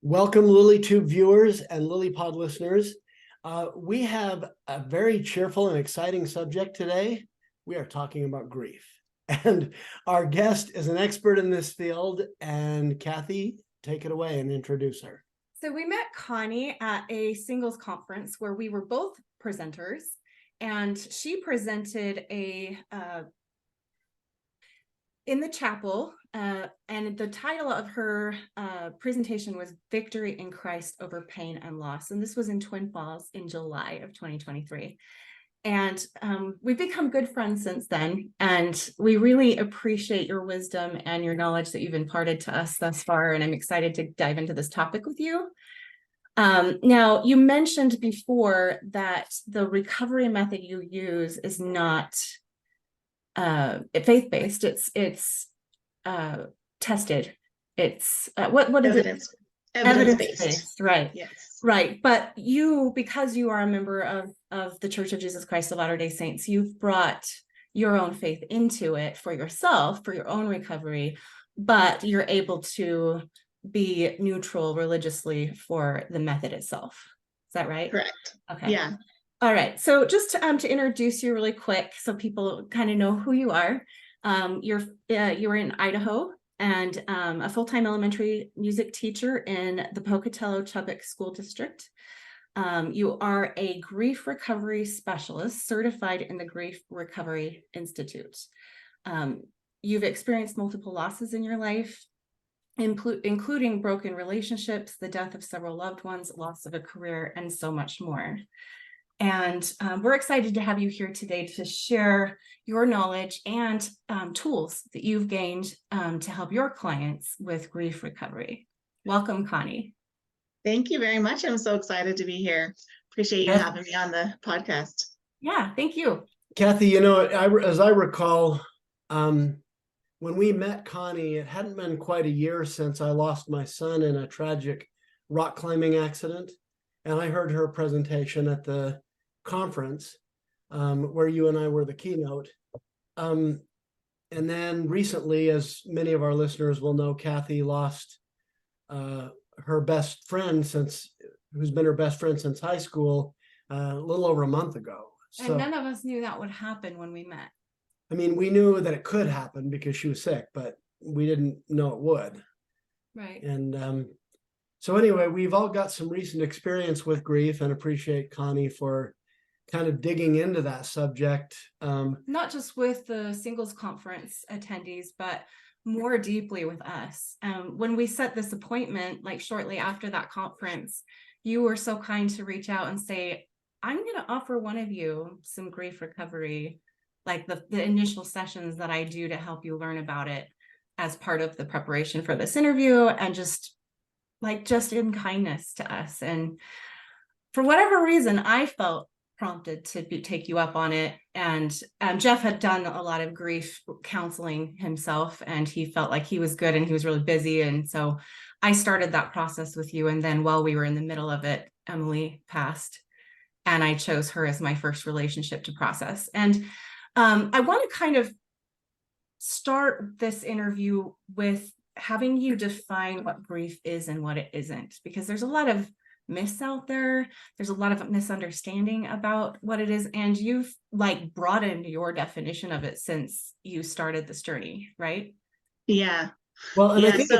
Welcome, LilyTube viewers and LilyPod listeners. We have a very cheerful and exciting subject today. We are talking about grief. And our guest is an expert in this field. And Cathy, take it away and introduce her. So we met Connie at a singles conference where we were both presenters, and she presented in the chapel, and the title of her presentation was Victory in Christ Over Pain and Loss. And this was in Twin Falls in July of 2023. And we've become good friends since then. And we really appreciate your wisdom and your knowledge that you've imparted to us thus far. And I'm excited to dive into this topic with you. Now, you mentioned before that the recovery method you use is not faith-based. It's tested. It's what is it? Evidence-based, right? Yes. Right. But you, because you are a member of the Church of Jesus Christ of Latter-day Saints, you've brought your own faith into it for yourself, for your own recovery, but you're able to be neutral religiously for the method itself. Is that right? Correct. Okay. Yeah. All right. So just to introduce you really quick, so people kind of know who you are. You were in Idaho, and a full-time elementary music teacher in the Pocatello-Chubbuck School District. You are a grief recovery specialist certified in the Grief Recovery Institute. You've experienced multiple losses in your life, including broken relationships, the death of several loved ones, loss of a career, and so much more. And we're excited to have you here today to share your knowledge and tools that you've gained to help your clients with grief recovery. Welcome, Connie. Thank you very much. I'm so excited to be here. Appreciate you having me on the podcast. Yeah, thank you. Cathy, as I recall, when we met Connie, it hadn't been quite a year since I lost my son in a tragic rock climbing accident. And I heard her presentation at the conference where you and I were the keynote. And then recently, as many of our listeners will know, Cathy lost her best friend who's been her best friend since high school, a little over a month ago. And none of us knew that would happen when we met. I mean, we knew that it could happen because she was sick, but we didn't know it would. Right. And so anyway, we've all got some recent experience with grief, and appreciate Connie for kind of digging into that subject. Not just with the singles conference attendees, but more deeply with us. When we set this appointment, like shortly after that conference, you were so kind to reach out and say, I'm going to offer one of you some grief recovery, like the initial sessions that I do to help you learn about it as part of the preparation for this interview, and just in kindness to us. And for whatever reason, I felt prompted to take you up on it. And Jeff had done a lot of grief counseling himself, and he felt like he was good and he was really busy. And so I started that process with you. And then while we were in the middle of it, Emily passed, and I chose her as my first relationship to process. And I want to kind of start this interview with having you define what grief is and what it isn't, because there's a lot of myths out there. There's a lot of misunderstanding about what it is, and you've broadened your definition of it since you started this journey, right? Yeah. Well, and yeah, I think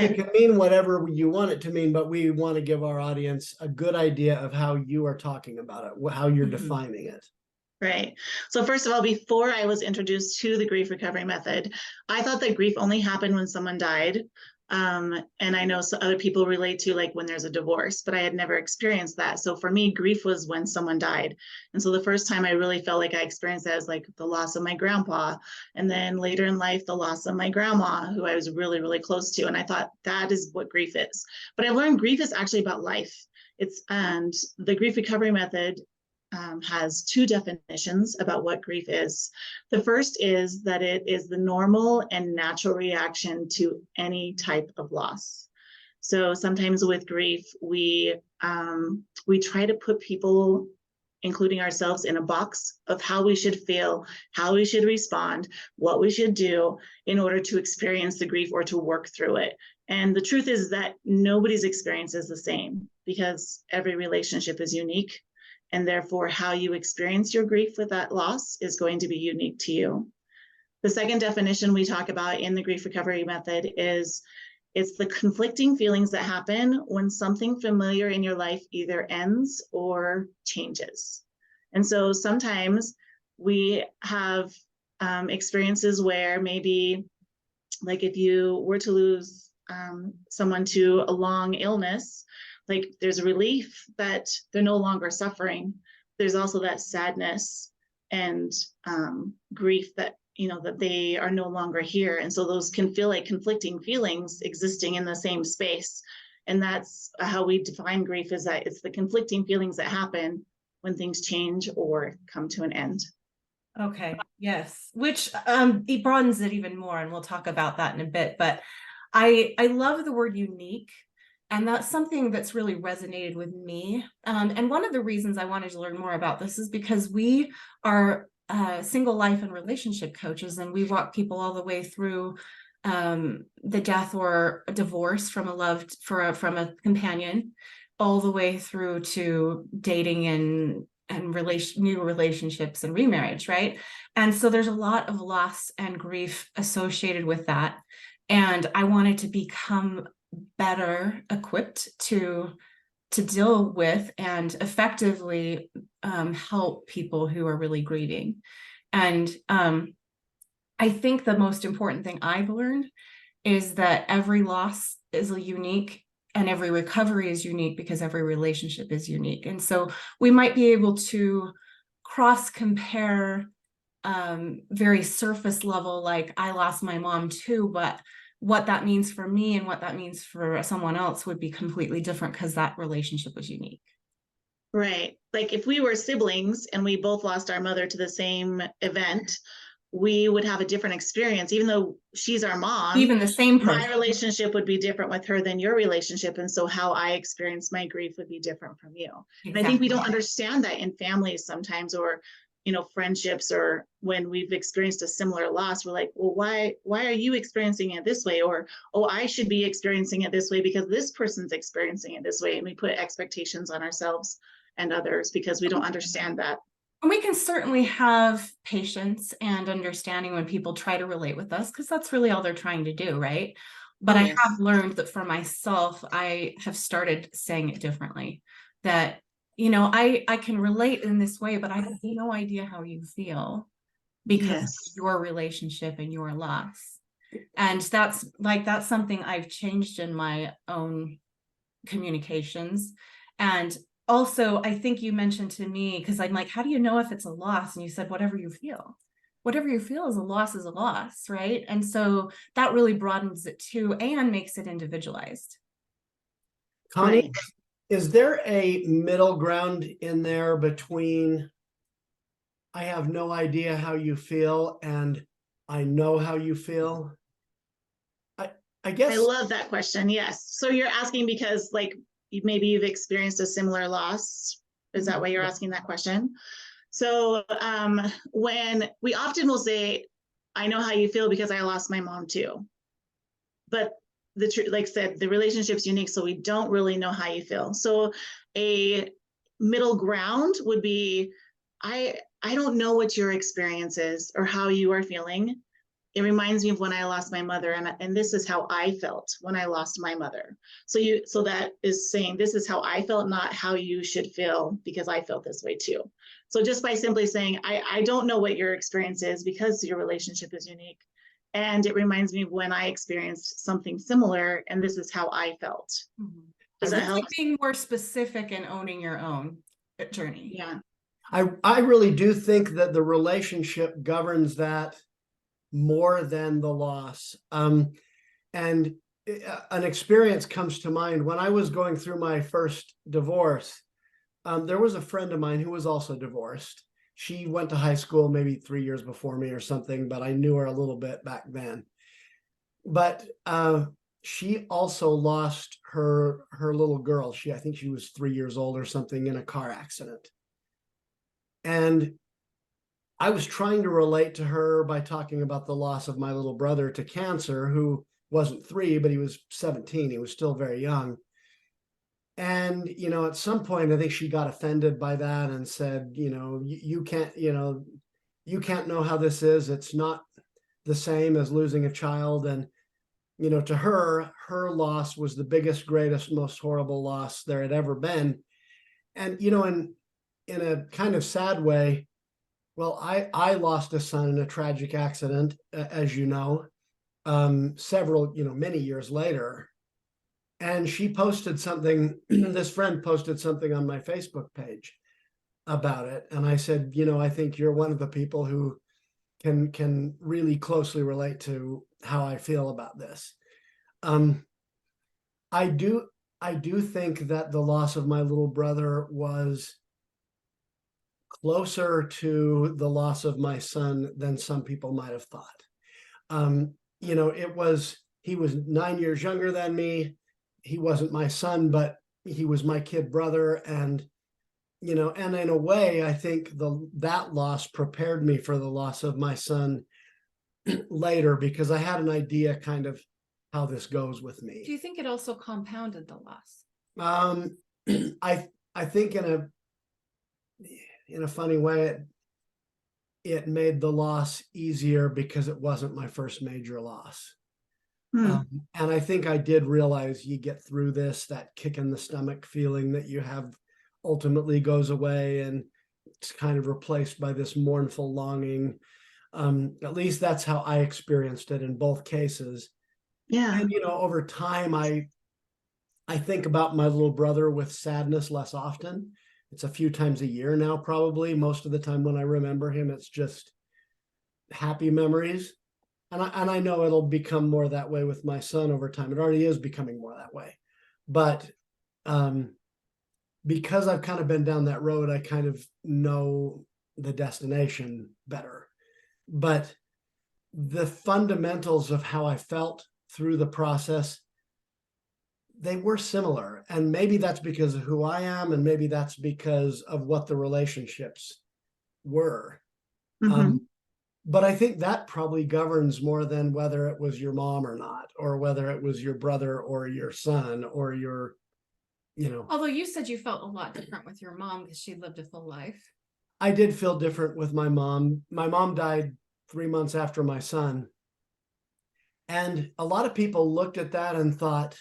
it can mean whatever you want it to mean, but we want to give our audience a good idea of how you are talking about it, how you're defining it. Right. So first of all, before I was introduced to the grief recovery method, I thought that grief only happened when someone died. And I know other people relate to when there's a divorce, but I had never experienced that. So for me, grief was when someone died. And so the first time I really felt like I experienced that as the loss of my grandpa. And then later in life, the loss of my grandma, who I was really, really close to. And I thought that is what grief is. But I learned grief is actually about life. And the grief recovery method has two definitions about what grief is. The first is that it is the normal and natural reaction to any type of loss. So sometimes with grief, we try to put people including ourselves, in a box of how we should feel, how we should respond, what we should do in order to experience the grief or to work through it. And the truth is that nobody's experience is the same, because every relationship is unique. And therefore, how you experience your grief with that loss is going to be unique to you. The second definition we talk about in the grief recovery method is it's the conflicting feelings that happen when something familiar in your life either ends or changes. And so sometimes we have experiences where maybe, like if you were to lose someone to a long illness, like there's a relief that they're no longer suffering. There's also that sadness and grief that, you know, that they are no longer here. And so those can feel like conflicting feelings existing in the same space. And that's how we define grief, is that it's the conflicting feelings that happen when things change or come to an end. Okay, yes, which it broadens it even more, and we'll talk about that in a bit. But I love the word unique, and that's something that's really resonated with me. And one of the reasons I wanted to learn more about this is because we are single life and relationship coaches, and we walk people all the way through the death or a divorce from a companion, all the way through to dating and new relationships and remarriage, right? And so there's a lot of loss and grief associated with that. And I wanted to become better equipped to deal with and effectively help people who are really grieving. And I think the most important thing I've learned is that every loss is unique and every recovery is unique, because every relationship is unique. And so we might be able to cross compare very surface level, like I lost my mom too, but what that means for me and what that means for someone else would be completely different, because that relationship was unique. Right. Like if we were siblings and we both lost our mother to the same event, we would have a different experience. Even though she's our mom, Even the same my person. relationship would be different with her than your relationship. And so how I experience my grief would be different from you. Exactly. And I think we don't understand that in families sometimes, or, you know, friendships, or when we've experienced a similar loss, we're like, well, why are you experiencing it this way? Or, oh, I should be experiencing it this way because this person's experiencing it this way. And we put expectations on ourselves and others because we don't understand that. And we can certainly have patience and understanding when people try to relate with us, because that's really all they're trying to do, right? But I have learned that for myself, I have started saying it differently. That, you know, I can relate in this way, but I have no idea how you feel because of your relationship and your loss. And that's something I've changed in my own communications. And also, I think you mentioned to me, because I'm like, how do you know if it's a loss? And you said, whatever you feel. Whatever you feel is a loss, right? And so that really broadens it too, and makes it individualized. Connie, Right. is there a middle ground in there between I have no idea how you feel and I know how you feel? I guess I love that question. Yes. So you're asking because, like, maybe you've experienced a similar loss. Is that why you're asking that question? So when we often will say, I know how you feel because I lost my mom too. But the truth, like I said, the relationship's unique, so we don't really know how you feel. So a middle ground would be, I don't know what your experience is or how you are feeling. It reminds me of when I lost my mother, and this is how I felt when I lost my mother. So that is saying, this is how I felt, not how you should feel, because I felt this way too. So just by simply saying, I don't know what your experience is because your relationship is unique. And it reminds me of when I experienced something similar, and this is how I felt. Does that help? Like being more specific and owning your own journey. Yeah. I really do think that the relationship governs that more than the loss. And an experience comes to mind. When I was going through my first divorce, there was a friend of mine who was also divorced. She went to high school maybe 3 years before me or something, but I knew her a little bit back then. But she also lost her little girl. I think she was 3 years old or something, in a car accident. And I was trying to relate to her by talking about the loss of my little brother to cancer, who wasn't 3, but he was 17. He was still very young. And, at some point, I think she got offended by that and said, you can't, you can't know how this is. It's not the same as losing a child. And, to her loss was the biggest, greatest, most horrible loss there had ever been. And, in a kind of sad way, well, I lost a son in a tragic accident, as you know, several, many years later. And she posted something, this friend posted something on my Facebook page about it. And I said, I think you're one of the people who can really closely relate to how I feel about this. I do think that the loss of my little brother was closer to the loss of my son than some people might have thought. He was 9 years younger than me. He wasn't my son, but he was my kid brother. And, and in a way, I think that loss prepared me for the loss of my son later, because I had an idea kind of how this goes with Do me. you think it also compounded the loss? I think in a funny way, it made the loss easier because it wasn't my first major loss. And I think I did realize you get through this, that kick in the stomach feeling that you have ultimately goes away, and it's kind of replaced by this mournful longing. At least that's how I experienced it in both cases. Yeah. And, over time, I think about my little brother with sadness less often. It's a few times a year now, probably. Most of the time when I remember him, it's just happy memories. And I know it'll become more that way with my son over time. It already is becoming more that way. But because I've kind of been down that road, I kind of know the destination better. But the fundamentals of how I felt through the process, they were similar. And maybe that's because of who I am, and maybe that's because of what the relationships were. But I think that probably governs more than whether it was your mom or not, or whether it was your brother or your son or your, Although you said you felt a lot different with your mom because she lived a full life. I did feel different with my mom. My mom died 3 months after my son. And a lot of people looked at that and thought,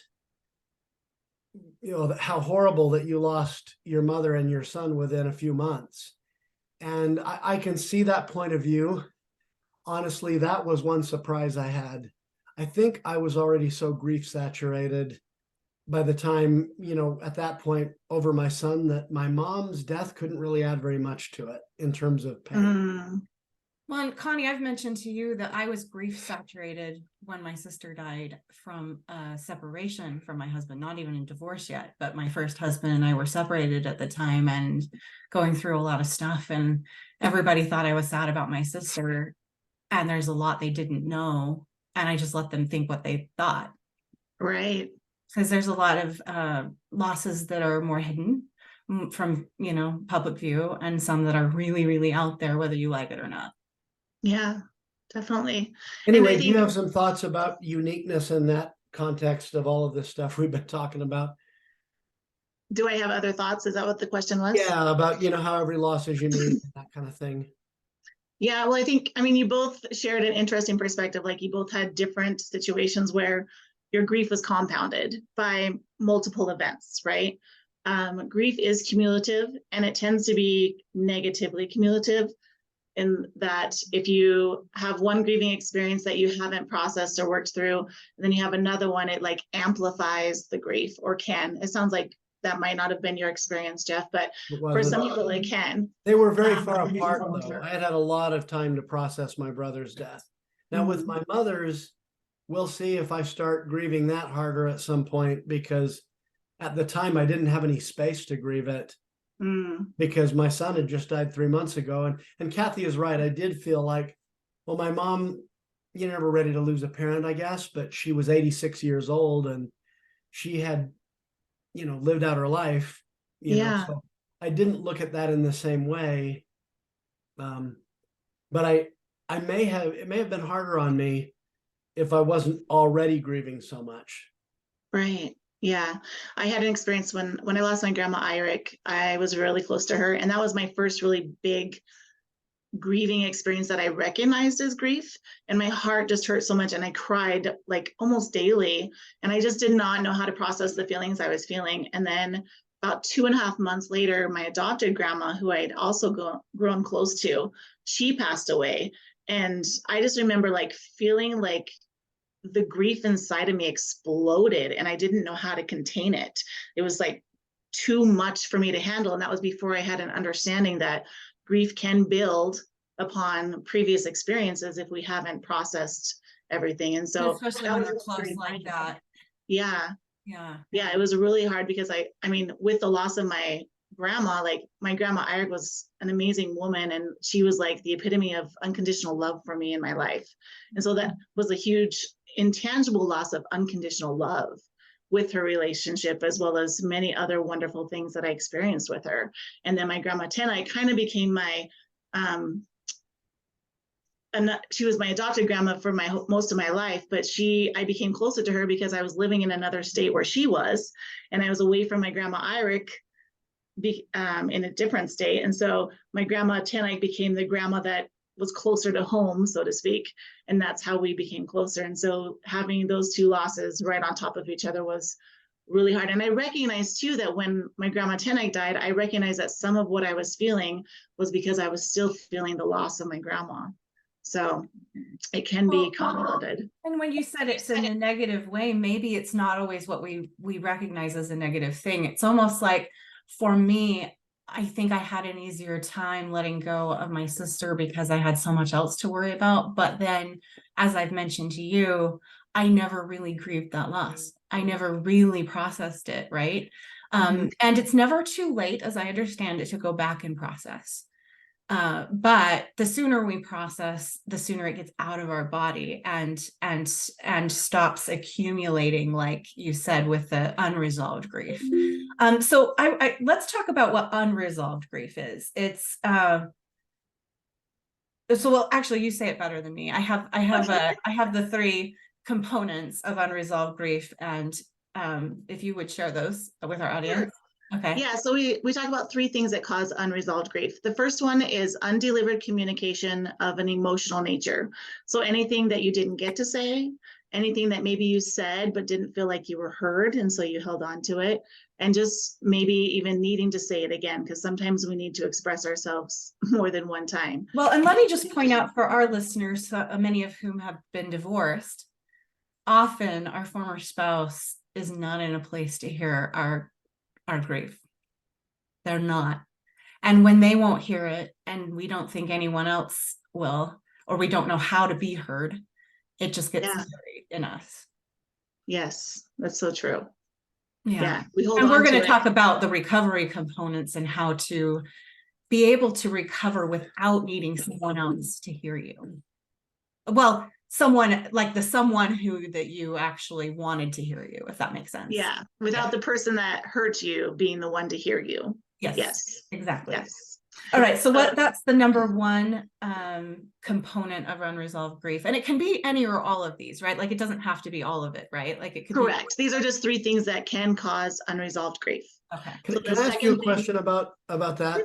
how horrible that you lost your mother and your son within a few months. And I can see that point of view. Honestly, that was one surprise I had. I think I was already so grief saturated by the time, at that point over my son, that my mom's death couldn't really add very much to it in terms of pain. Well, and Connie, I've mentioned to you that I was grief saturated when my sister died from a separation from my husband, not even in divorce yet, but my first husband and I were separated at the time and going through a lot of stuff. And everybody thought I was sad about my sister. And there's a lot they didn't know. And I just let them think what they thought. Right. Because there's a lot of losses that are more hidden from, public view, and some that are really, really out there, whether you like it or not. Yeah, definitely. Anyway, do you have some thoughts about uniqueness in that context of all of this stuff we've been talking about? Do I have other thoughts? Is that what the question was? Yeah, about, how every loss is unique, that kind of thing. Yeah, well, you both shared an interesting perspective. Like, you both had different situations where your grief was compounded by multiple events, right? Grief is cumulative, and it tends to be negatively cumulative, in that if you have one grieving experience that you haven't processed or worked through, and then you have another one, it like amplifies the grief, or can. It sounds like that might not have been your experience, Jeff, but for some people it can. They were very far apart, though. I had a lot of time to process my brother's death. Now, with my mother's, we'll see if I start grieving that harder at some point, because at the time I didn't have any space to grieve it, because my son had just died 3 months ago. And Cathy is right. I did feel like, well, my mom, you're never ready to lose a parent, I guess, but she was 86 years old, and she had, lived out her life, so I didn't look at that in the same way. But it may have been harder on me if I wasn't already grieving so much. Right. Yeah. I had an experience when I lost my grandma Irick. I was really close to her, and that was my first really big grieving experience that I recognized as grief. And my heart just hurt so much, and I cried like almost daily. And I just did not know how to process the feelings I was feeling. And then about 2.5 months later, my adopted grandma, who I'd also grown close to, she passed away. And I just remember like feeling like the grief inside of me exploded, and I didn't know how to contain it. It was like too much for me to handle. And that was before I had an understanding that grief can build upon previous experiences if we haven't processed everything. And so especially when they're close like that. Yeah. Yeah. Yeah. It was really hard because I mean, with the loss of my grandma, like my grandma Irick was an amazing woman, and she was like the epitome of unconditional love for me in my life. And so that was a huge intangible loss of unconditional love with her relationship, as well as many other wonderful things that I experienced with her. And then my grandma Tenai kind of became my and she was my adopted grandma for most of my life, but I became closer to her because I was living in another state where she was, and I was away from my grandma Irick in a different state. And so my grandma Tenai became the grandma that was closer to home, so to speak. And that's how we became closer. And so having those two losses right on top of each other was really hard. And I recognized too that when my grandma Tenai died, I recognized that some of what I was feeling was because I was still feeling the loss of my grandma. So it can be compounded. And when you said it's in a negative way, maybe it's not always what we recognize as a negative thing. It's almost like, for me, I think I had an easier time letting go of my sister because I had so much else to worry about. But then, as I've mentioned to you, I never really grieved that loss. I never really processed it, right? And it's never too late, as I understand it, to go back and process. But the sooner we process, the sooner it gets out of our body and stops accumulating, like you said, with the unresolved grief. So let's talk about what unresolved grief is. It's well, actually, you say it better than me. I have the 3 components of unresolved grief, and if you would share those with our audience. Sure. Okay. Yeah, so we talk about 3 things that cause unresolved grief. The first one is undelivered communication of an emotional nature. So anything that you didn't get to say, anything that maybe you said but didn't feel like you were heard, and so you held on to it, and just maybe even needing to say it again, because sometimes we need to express ourselves more than one time. Well, and let me just point out for our listeners, many of whom have been divorced, often our former spouse is not in a place to hear our grief. They're not. And when they won't hear it, and we don't think anyone else will, or we don't know how to be heard, it just gets buried in us. Yes, that's so true. Yeah. And we're going to talk about the recovery components and how to be able to recover without needing someone else to hear you. Well, someone like someone that you actually wanted to hear you, if that makes sense. Yeah, without the person that hurt you being the one to hear you. Yes, exactly. Yes. All right, so that's the number 1 component of unresolved grief, and it can be any or all of these, right? Like it doesn't have to be all of it, right? Like it could Correct. These are just 3 things that can cause unresolved grief. Okay. Can I ask you a question about that?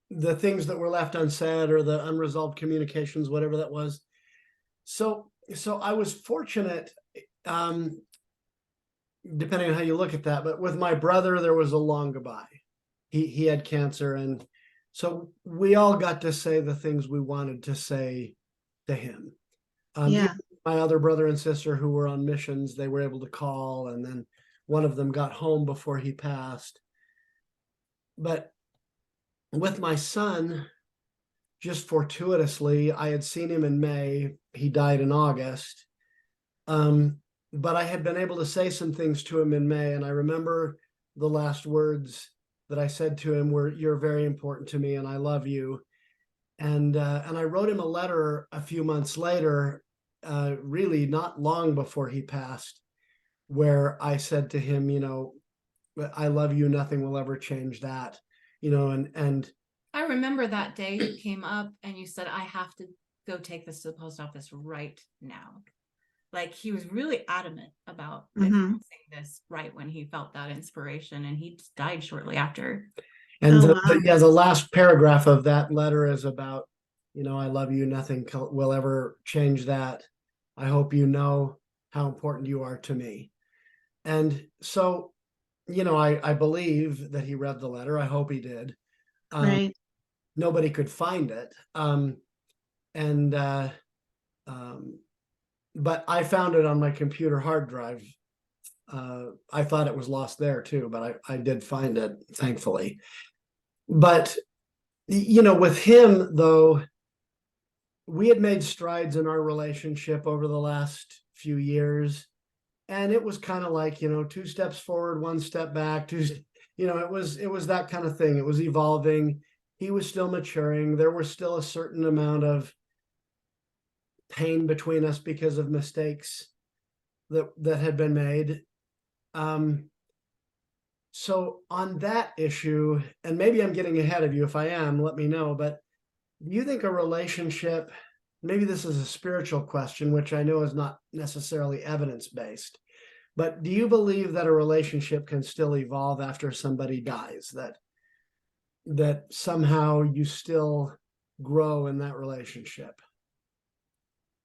The things that were left unsaid, or the unresolved communications, whatever that was. So I was fortunate, depending on how you look at that, but with my brother, there was a long goodbye. He had cancer, and so we all got to say the things we wanted to say to him. My other brother and sister who were on missions, they were able to call, and then one of them got home before he passed. But with my son, just fortuitously, I had seen him in May. He died in August. But I had been able to say some things to him in May, and I remember the last words that I said to him were, "You're very important to me, and I love you." And I wrote him a letter a few months later, really not long before he passed, where I said to him, "I love you. Nothing will ever change that." And I remember that day you came up and you said, I have to go take this to the post office right now. Like he was really adamant about Mhm. saying this right when he felt that inspiration, and he just died shortly after. And Oh, wow. yeah, the last paragraph of that letter is about, I love you. Nothing will ever change that. I hope you know how important you are to me. And so, I believe that he read the letter. I hope he did. Right. Nobody could find it. And um, but I found it on my computer hard drive. I thought it was lost there too, but I did find it, thankfully. But with him though, we had made strides in our relationship over the last few years, and it was kind of like, 2 steps forward, 1 step back, it was that kind of thing. It was evolving. He was still maturing. There was still a certain amount of pain between us because of mistakes that had been made. So on that issue, and maybe I'm getting ahead of you. If I am, let me know. But do you think a relationship, maybe this is a spiritual question, which I know is not necessarily evidence-based, but do you believe that a relationship can still evolve after somebody dies? That somehow you still grow in that relationship?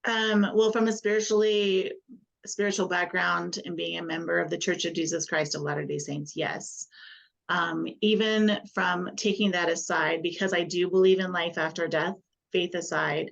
Well, from a spiritual background and being a member of the Church of Jesus Christ of Latter-day Saints, yes. Even from taking that aside, because I do believe in life after death, faith aside,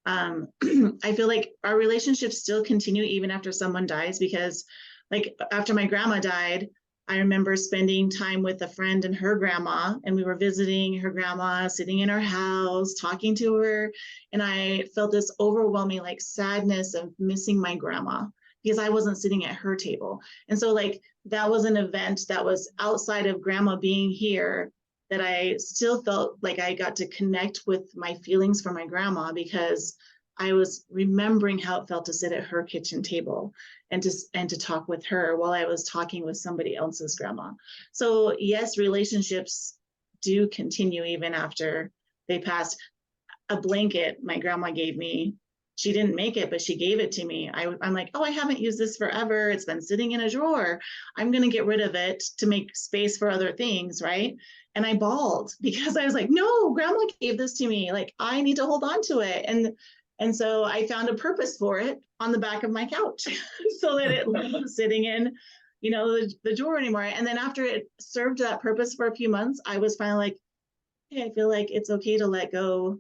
I feel like our relationships still continue even after someone dies, because like after my grandma died, I remember spending time with a friend and her grandma, and we were visiting her grandma, sitting in her house, talking to her. And I felt this overwhelming like sadness of missing my grandma because I wasn't sitting at her table. And so like that was an event that was outside of grandma being here, that I still felt like I got to connect with my feelings for my grandma, because I was remembering how it felt to sit at her kitchen table and to talk with her while I was talking with somebody else's grandma. So yes, relationships do continue even after they passed. A blanket my grandma gave me, she didn't make it, but she gave it to me. I'm like, oh, I haven't used this forever. It's been sitting in a drawer. I'm going to get rid of it to make space for other things, right? And I bawled because I was like, no, grandma gave this to me. Like, I need to hold on to it. And so I found a purpose for it on the back of my couch so that it wasn't sitting in, the drawer anymore. And then after it served that purpose for a few months, I was finally like, hey, I feel like it's okay to let go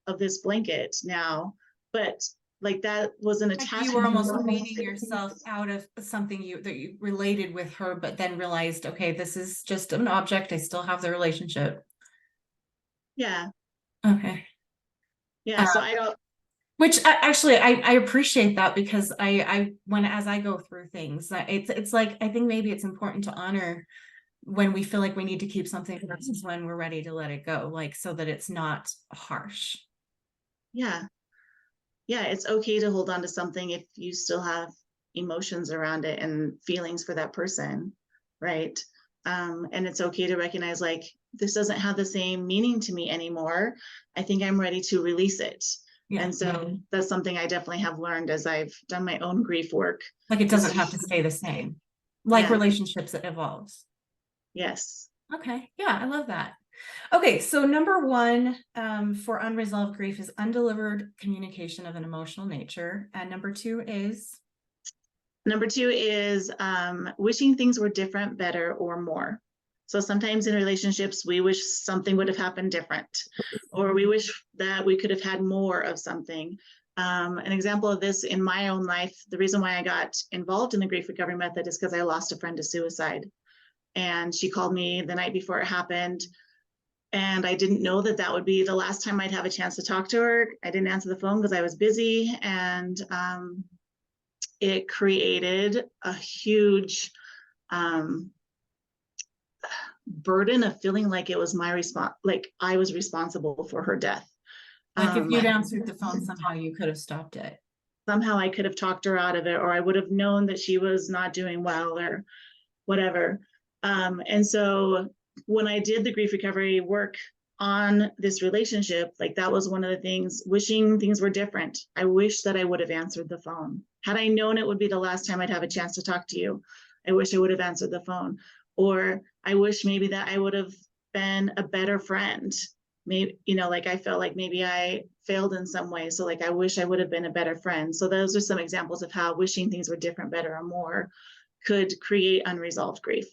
of this blanket now. But like that was an Like attachment. you were almost weaning yourself out of something that you related with her, but then realized, okay, this is just an object. I still have the relationship. Yeah. Okay. Yeah. So I don't. Which actually I appreciate that, because as I go through things, it's like I think maybe it's important to honor when we feel like we need to keep something versus when we're ready to let it go, like so that it's not harsh. Yeah. Yeah. It's okay to hold on to something if you still have emotions around it and feelings for that person. Right. And it's okay to recognize like, this doesn't have the same meaning to me anymore. I think I'm ready to release it. Yeah. And so that's something I definitely have learned as I've done my own grief work. Like it doesn't have to stay the same. Like Yeah. relationships, it evolves. Yes. Okay. Yeah, I love that. Okay, so number one for unresolved grief is undelivered communication of an emotional nature. And number two is Number two is wishing things were different, better, or more. So sometimes in relationships, we wish something would have happened different, or we wish that we could have had more of something. An example of this in my own life, the reason why I got involved in the grief recovery method is because I lost a friend to suicide. And she called me the night before it happened. And I didn't know that that would be the last time I'd have a chance to talk to her. I didn't answer the phone because I was busy. And it created a huge burden of feeling like it was my response, like I was responsible for her death. like if you'd answered the phone, somehow you could have stopped it. Somehow I could have talked her out of it, or I would have known that she was not doing well or whatever. And so when I did the grief recovery work on this relationship, like that was one of the things, wishing things were different. I wish that I would have answered the phone. Had I known it would be the last time I'd have a chance to talk to you, I wish I would have answered the phone. Or I wish maybe that I would have been a better friend. Maybe, you know, like I felt like maybe I failed in some way. So like, I wish I would have been a better friend. So those are some examples of how wishing things were different, better, or more could create unresolved grief.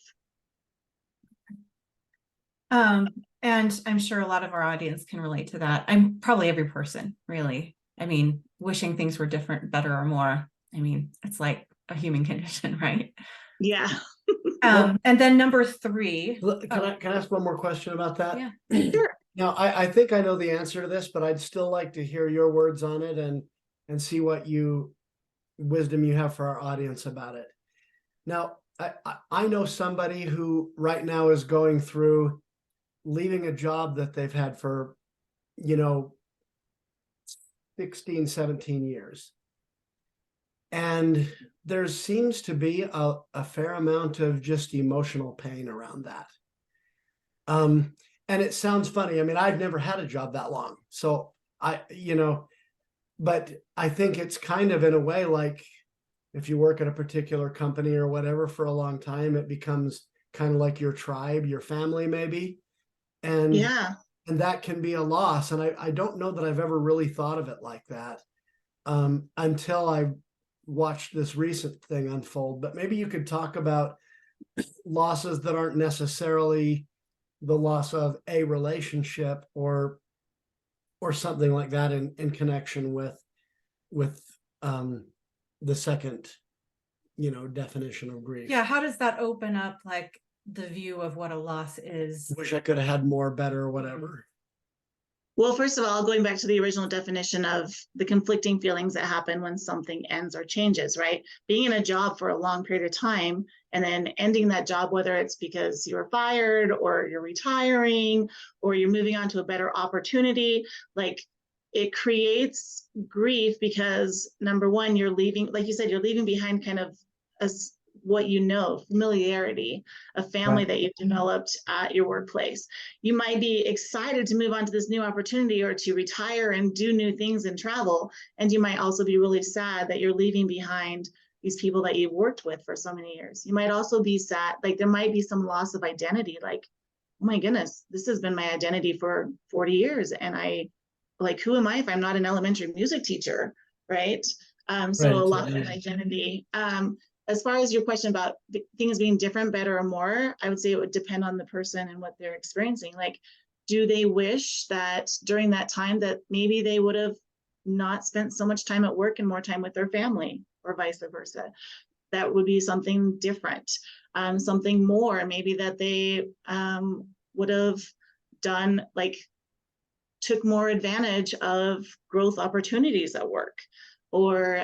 And I'm sure a lot of our audience can relate to that. I'm probably every person, really. I mean, wishing things were different, better, or more. I mean, it's like a human condition, right? Yeah. And then number 3. Can I ask one more question about that? Yeah. Sure. Now, I think I know the answer to this, but I'd still like to hear your words on it and see what wisdom you have for our audience about it. Now, I know somebody who right now is going through leaving a job that they've had for, 16, 17 years. And there seems to be a fair amount of just emotional pain around that. And it sounds funny. I mean, I've never had a job that long. So but I think it's kind of in a way like if you work at a particular company or whatever for a long time, it becomes kind of like your tribe, your family, maybe. And Yeah. and that can be a loss. And I don't know that I've ever really thought of it like that until I watched this recent thing unfold. But maybe you could talk about losses that aren't necessarily the loss of a relationship or something like that in connection with the second definition of grief. Yeah, how does that open up like the view of what a loss is? Wish I could have had more, better, whatever. Well, first of all, going back to the original definition of the conflicting feelings that happen when something ends or changes, right? Being in a job for a long period of time and then ending that job, whether it's because you were fired or you're retiring or you're moving on to a better opportunity, like it creates grief because number one, you're leaving, like you said, you're leaving behind kind of what you know, familiarity, a family that you've developed at your workplace. You might be excited to move on to this new opportunity or to retire and do new things and travel. And you might also be really sad that you're leaving behind these people that you've worked with for so many years. You might also be sad, like there might be some loss of identity, like, oh my goodness, this has been my identity for 40 years. And who am I if I'm not an elementary music teacher, right? So a lot of identity. As far as your question about things being different, better, or more, I would say it would depend on the person and what they're experiencing. Like, do they wish that during that time that maybe they would have not spent so much time at work and more time with their family, or vice versa? That would be something different, something more, maybe that they would have done, like took more advantage of growth opportunities at work. Or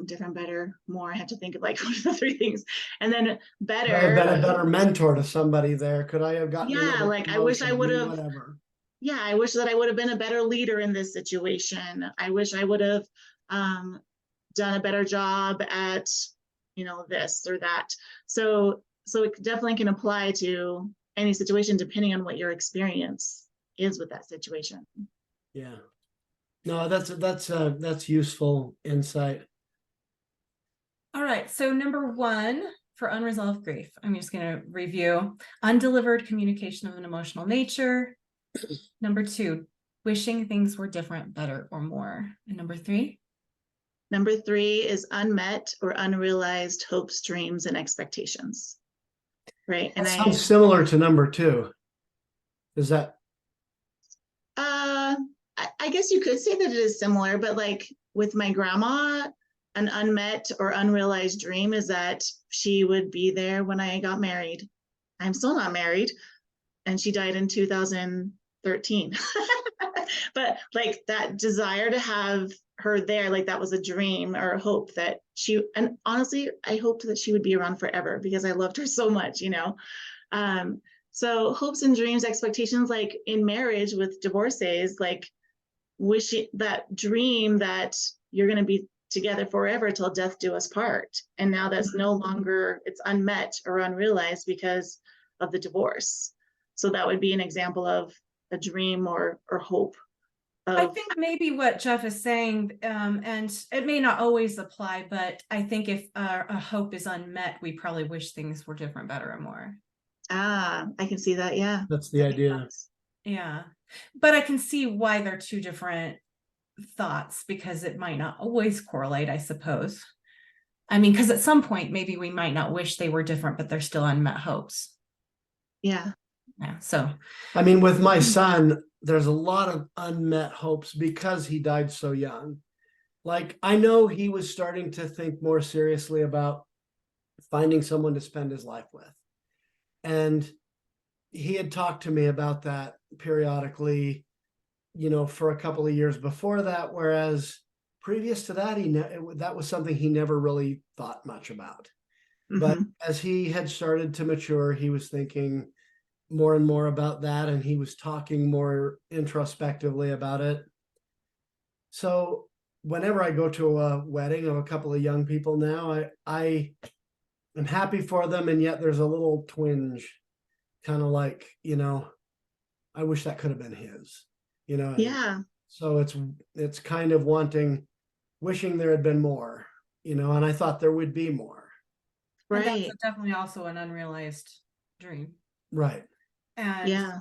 different, better, more. I have to think of like what are the 3 things. And then better. Could I have been a better mentor to somebody there? Could I have gotten like promotion? I wish I would have. Whatever. Yeah, I wish that I would have been a better leader in this situation. I wish I would have done a better job at this or that. So it definitely can apply to any situation depending on what your experience is with that situation. Yeah. No, that's useful insight. All right. So number 1 for unresolved grief, I'm just going to review undelivered communication of an emotional nature. Number 2, wishing things were different, better, or more. And number 3? Number 3 is unmet or unrealized hopes, dreams, and expectations. Right. And sounds similar to number 2. Is that? I guess you could say that it is similar, but like with my grandma, an unmet or unrealized dream is that she would be there when I got married. I'm still not married, and she died in 2013. But like that desire to have her there, like that was a dream or a hope that and honestly, I hoped that she would be around forever because I loved her so much, So hopes and dreams, expectations, like in marriage with divorcees, like wishing that dream that you're going to be together forever till death do us part. And now that's no longer, it's unmet or unrealized because of the divorce. So that would be an example of a dream or hope I of, think maybe what Jeff is saying, and it may not always apply, but I think if a hope is unmet, we probably wish things were different, better, and more. I can see that. Yeah. That's the That makes idea. sense. Yeah. But I can see why they're two different thoughts, because it might not always correlate, I suppose. I mean, because at some point, maybe we might not wish they were different, but they're still unmet hopes. Yeah. Yeah. So, I mean, with my son, there's a lot of unmet hopes because he died so young. Like, I know he was starting to think more seriously about finding someone to spend his life with. And he had talked to me about that periodically, for a couple of years before that, whereas previous to that, that was something he never really thought much about. But Mhm. as he had started to mature, he was thinking more and more about that, and he was talking more introspectively about it. So whenever I go to a wedding of a couple of young people now, I am happy for them, and yet there's a little twinge, kind of like, I wish that could have been his, Yeah. so it's kind of wishing there had been more, and I thought there would be more. and that's Right. definitely also an unrealized dream. Right. And, Yeah.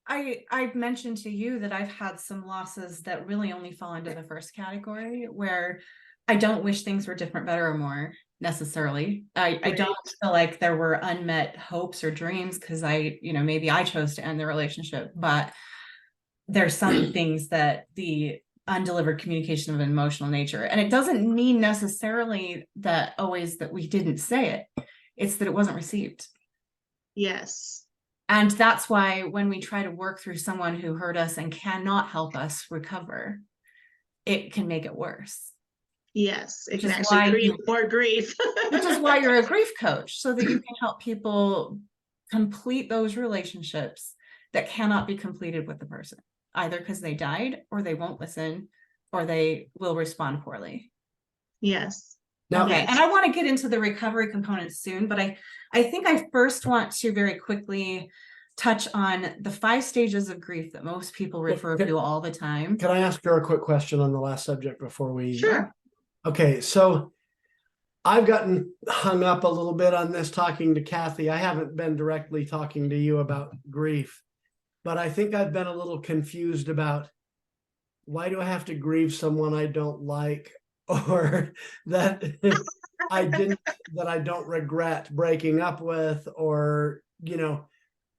I've mentioned to you that I've had some losses that really only fall into the first category, where I don't wish things were different, better, or more necessarily. I Right. don't feel like there were unmet hopes or dreams because maybe I chose to end the relationship, but there's some things that the undelivered communication of an emotional nature, and it doesn't mean necessarily that always that we didn't say it. It's that it wasn't received. Yes. And that's why when we try to work through someone who hurt us and cannot help us recover, it can make it worse. Yes. It Which can is actually why create more grief. Which is why you're a grief coach, so that you can help people complete those relationships that cannot be completed with the person, either because they died, or they won't listen, or they will respond poorly. Yes. Now, Okay, Yes. and I want to get into the recovery components soon, but I think I first want to very quickly touch on the 5 stages of grief that most people refer to all the time. can I ask her a quick question on the last subject before we? Sure. Okay, so I've gotten hung up a little bit on this talking to Cathy. I haven't been directly talking to you about grief, but I think I've been a little confused about, why do I have to grieve someone I don't like, or that that I don't regret breaking up with, or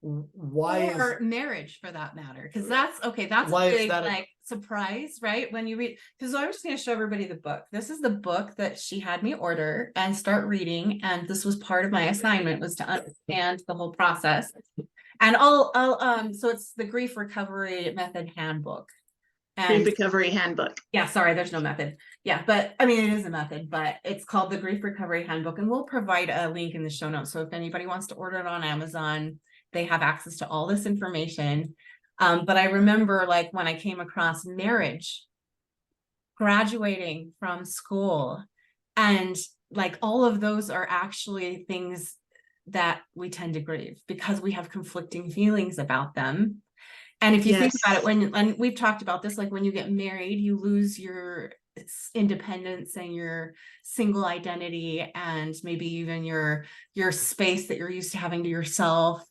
why Or is marriage, for that matter, because that's a big surprise, right? When you read, because I'm just going to show everybody the book. This is the book that she had me order and start reading, and this was part of my assignment, was to understand the whole process. And so it's the Grief Recovery Method Handbook. Grief And Recovery Handbook. yeah, sorry, there's no method. Yeah, but I mean, it is a method, but it's called the Grief Recovery Handbook, and we'll provide a link in the show notes. So if anybody wants to order it on Amazon, they have access to all this information. But I remember, like, when I came across marriage, graduating from school, and like all of those are actually things that we tend to grieve because we have conflicting feelings about them. And if you think about it, and we've talked about this, like when you get married, you lose your independence and your single identity, and maybe even your space that you're used to having to yourself.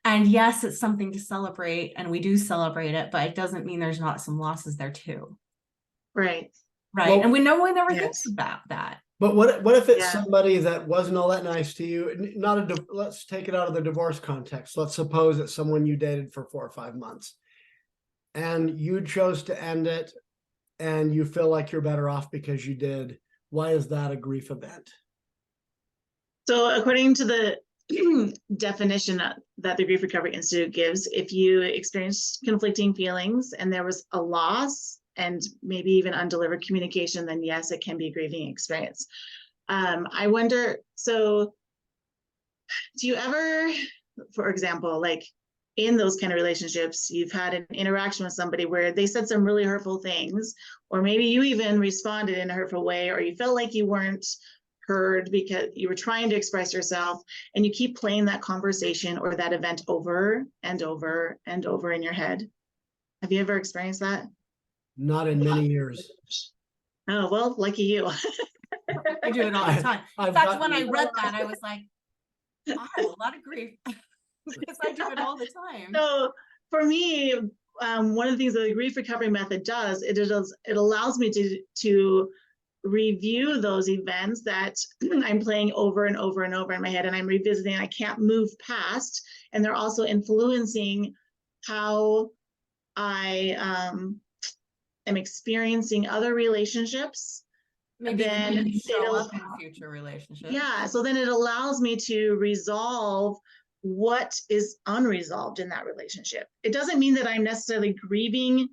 And yes, it's something to celebrate, and we do celebrate it, but it doesn't mean there's not some losses there too. Right. Right. Well, and we never yes. think about that. But what if it's Yeah. somebody that wasn't all that nice to you? Let's take it out of the divorce context. Let's suppose it's someone you dated for 4 or 5 months, and you chose to end it, and you feel like you're better off because you did. Why is that a grief event? So according to the definition that the Grief Recovery Institute gives, if you experience conflicting feelings and there was a loss and maybe even undelivered communication, then yes, it can be a grieving experience. I wonder, so do you ever, for example, like in those kind of relationships, you've had an interaction with somebody where they said some really hurtful things, or maybe you even responded in a hurtful way, or you felt like you weren't heard because you were trying to express yourself, and you keep playing that conversation or that event over and over and over in your head. Have you ever experienced that? Not in many years. Oh, well, lucky you. I do it all the time. In I've fact, when I gotten- read that, I was like, I have a lot of grief because I do it all the time. So for me, one of the things that the grief recovery method does, it allows me to review those events that I'm playing over and over and over in my head, and I'm revisiting. I can't move past, and they're also influencing how I am experiencing other relationships. Maybe Then then show it'll- up in future relationships. Yeah, so then it allows me to resolve what is unresolved in that relationship. It doesn't mean that I'm necessarily grieving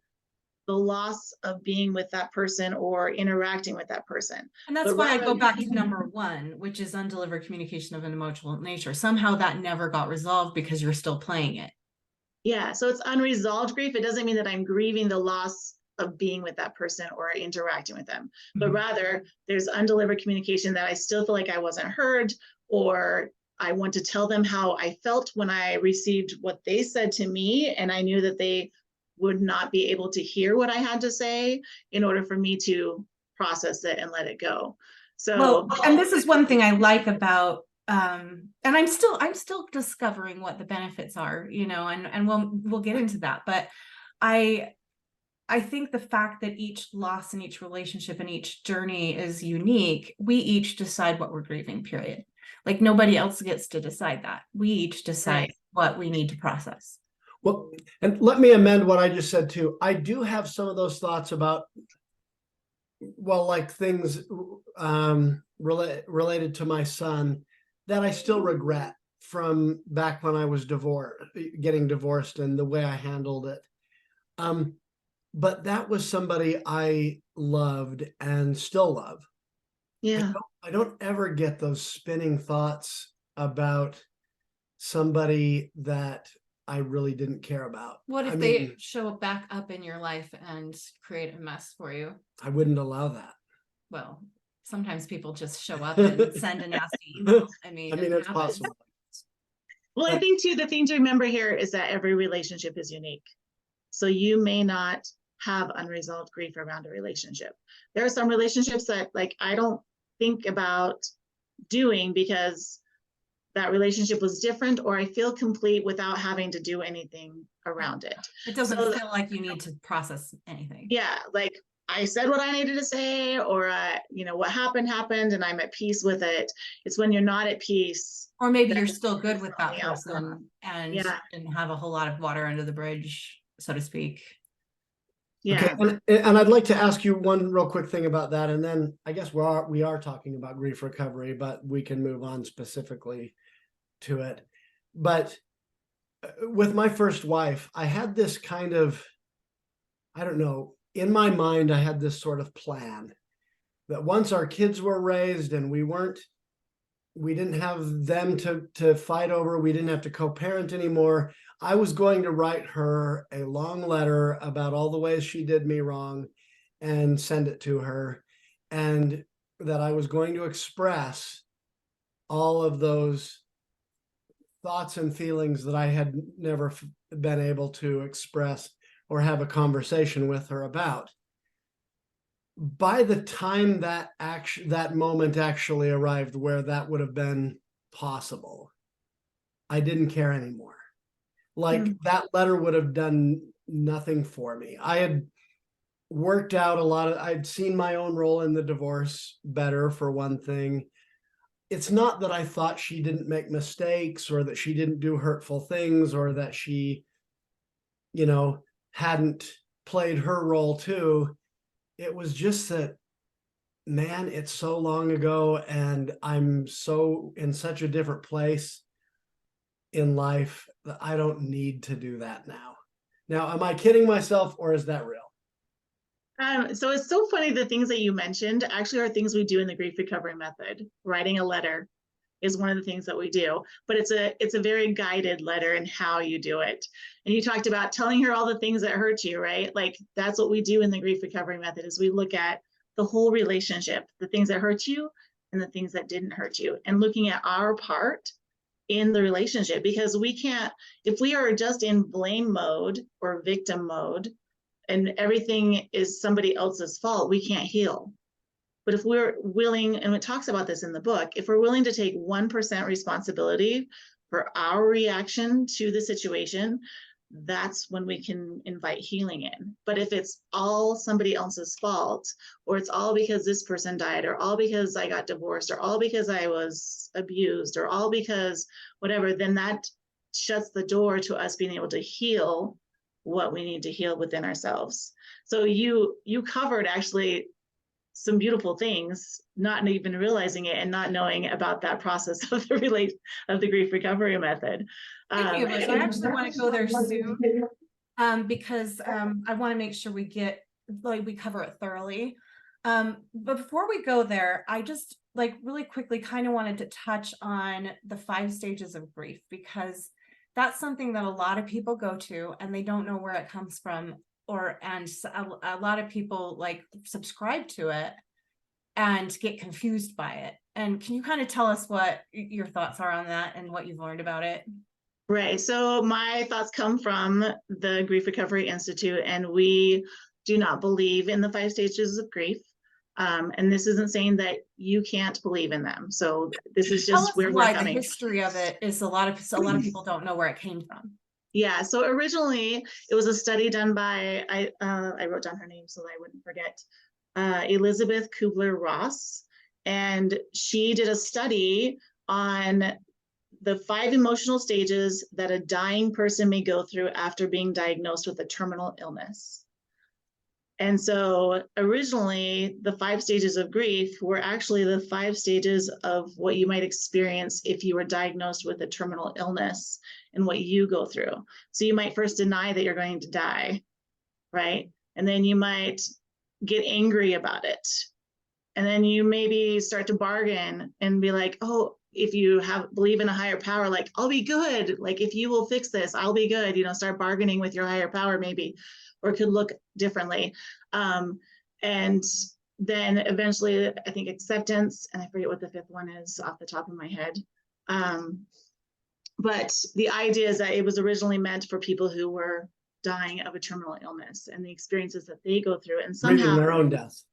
the loss of being with that person or interacting with that person. And that's But why I rather- go back to number one, which is undelivered communication of an emotional nature. Somehow that never got resolved because you're still playing it. Yeah, so it's unresolved grief. It doesn't mean that I'm grieving the loss of being with that person or interacting with them, but rather there's undelivered communication that I still feel like I wasn't heard, or I want to tell them how I felt when I received what they said to me, and I knew that they would not be able to hear what I had to say in order for me to process it and let it go. So, Well, and this is one thing I like about and I'm still discovering what the benefits are, you know, and we'll get into that. But I think the fact that each loss and each relationship and each journey is unique, we each decide what we're grieving, period. Like nobody else gets to decide that. We each decide Right. what we need to process. Well, and let me amend what I just said too. I do have some of those thoughts about, well, like things related to my son that I still regret from back when I was getting divorced and the way I handled it. But that was somebody I loved and still love. yeah. I don't ever get those spinning thoughts about somebody that I really didn't care about. What if I they mean, show back up in your life and create a mess for you? I wouldn't allow that. Well, sometimes people just show up and send a nasty email. I mean, it it's happens. possible. Well, I think too, the thing to remember here is that every relationship is unique. So you may not have unresolved grief around a relationship. There are some relationships that like I don't think about doing because that relationship was different, or I feel complete without having to do anything around it. It doesn't So- feel like you need to process anything. Yeah, like I said what I needed to say, or what happened, and I'm at peace with it. It's when you're not at peace. Or maybe that you're still good with that the outcome. person and Yeah. didn't have a whole lot of water under the bridge, so to speak. Yeah. Okay, and I'd like to ask you one real quick thing about that, and then I guess we are talking about grief recovery, but we can move on specifically to it. But with my first wife, I had this kind of, I don't know, in my mind, I had this sort of plan that once our kids were raised and we didn't have them to fight over, we didn't have to co-parent anymore, I was going to write her a long letter about all the ways she did me wrong and send it to her, and that I was going to express all of those thoughts and feelings that I had never been able to express or have a conversation with her about. By the time that moment actually arrived where that would have been possible, I didn't care anymore. Like that letter would have done nothing for me. I had worked out I'd seen my own role in the divorce better, for one thing. It's not that I thought she didn't make mistakes or that she didn't do hurtful things or that she, hadn't played her role too. It was just that, man, it's so long ago and I'm so in such a different place in life that I don't need to do that now. Now, am I kidding myself or is that real? So it's so funny, the things that you mentioned actually are things we do in the grief recovery method. Writing a letter is one of the things that we do, but it's a very guided letter in how you do it. And you talked about telling her all the things that hurt you, right? Like that's what we do in the grief recovery method is we look at the whole relationship, the things that hurt you, and the things that didn't hurt you, and looking at our part in the relationship. Because we can't, if we are just in blame mode or victim mode and everything is somebody else's fault, we can't heal. But if we're willing, and it talks about this in the book, if we're willing to take 1% responsibility for our reaction to the situation, that's when we can invite healing in. But if it's all somebody else's fault, or it's all because this person died, or all because I got divorced, or all because I was abused, or all because whatever, then that shuts the door to us being able to heal what we need to heal within ourselves. So you covered actually some beautiful things, not even realizing it and not knowing about that process of the grief recovery method. Speaking of which, I actually want to go there soon, because I want to make sure we cover it thoroughly. But before we go there, I just really quickly kind of wanted to touch on the 5 stages of grief, because that's something that a lot of people go to and they don't know where it comes from, and a lot of people subscribe to it and get confused by it. And can you kind of tell us what your thoughts are on that and what you've learned about it? Right. So my thoughts come from the Grief Recovery Institute, and we do not believe in the 5 stages of grief. And this isn't saying that you can't believe in them. So this is just where we're coming. The history of it is a lot of people don't know where it came from. Yeah. So originally it was a study done by, I wrote down her name so that I wouldn't forget, Elizabeth Kubler-Ross. And she did a study on the 5 emotional stages that a dying person may go through after being diagnosed with a terminal illness. And so originally the 5 stages of grief were actually the 5 stages of what you might experience if you were diagnosed with a terminal illness and what you go through. So you might first deny that you're going to die, right? And then you might get angry about it. And then you maybe start to bargain and be like, oh, if you believe in a higher power, like, I'll be good. Like, if you will fix this, I'll be good. Start bargaining with your higher power, maybe, or it could look differently. And then eventually, I think acceptance, and I forget what the 5th one is off the top of my head. But the idea is that it was originally meant for people who were dying of a terminal illness and the experiences that they go through, and somehow Grieving their own death.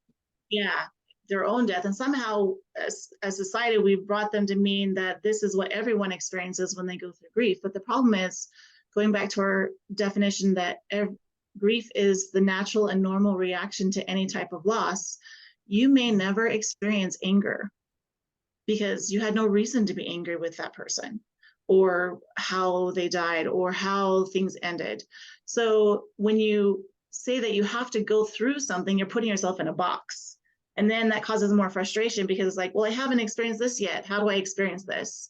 Yeah, their own death. And somehow as society, we've brought them to mean that this is what everyone experiences when they go through grief. But the problem is, going back to our definition that grief is the natural and normal reaction to any type of loss, you may never experience anger because you had no reason to be angry with that person or how they died or how things ended. So when you say that you have to go through something, you're putting yourself in a box. And then that causes more frustration because it's like, well, I haven't experienced this yet. How do I experience this?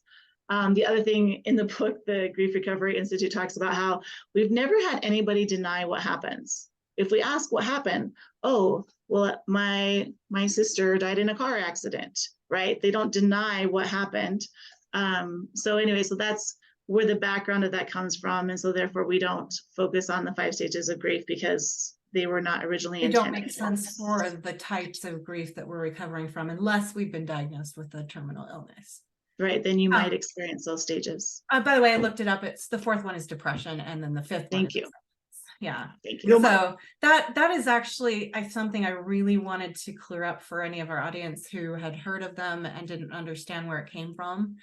The other thing in the book, the Grief Recovery Institute talks about how we've never had anybody deny what happens. If we ask what happened, oh, well, my sister died in a car accident, right? They don't deny what happened. So anyway, so that's where the background of that comes from. And so therefore we don't focus on the 5 stages of grief because they were not originally intended. They don't make sense for the types of grief that we're recovering from unless we've been diagnosed with a terminal illness. Right, then you might experience those stages. By the way, I looked it up. It's the 4th one is depression, and then the 5th one. Thank you. Yeah. Thank you. So that is actually something I really wanted to clear up for any of our audience who had heard of them and didn't understand where it came from.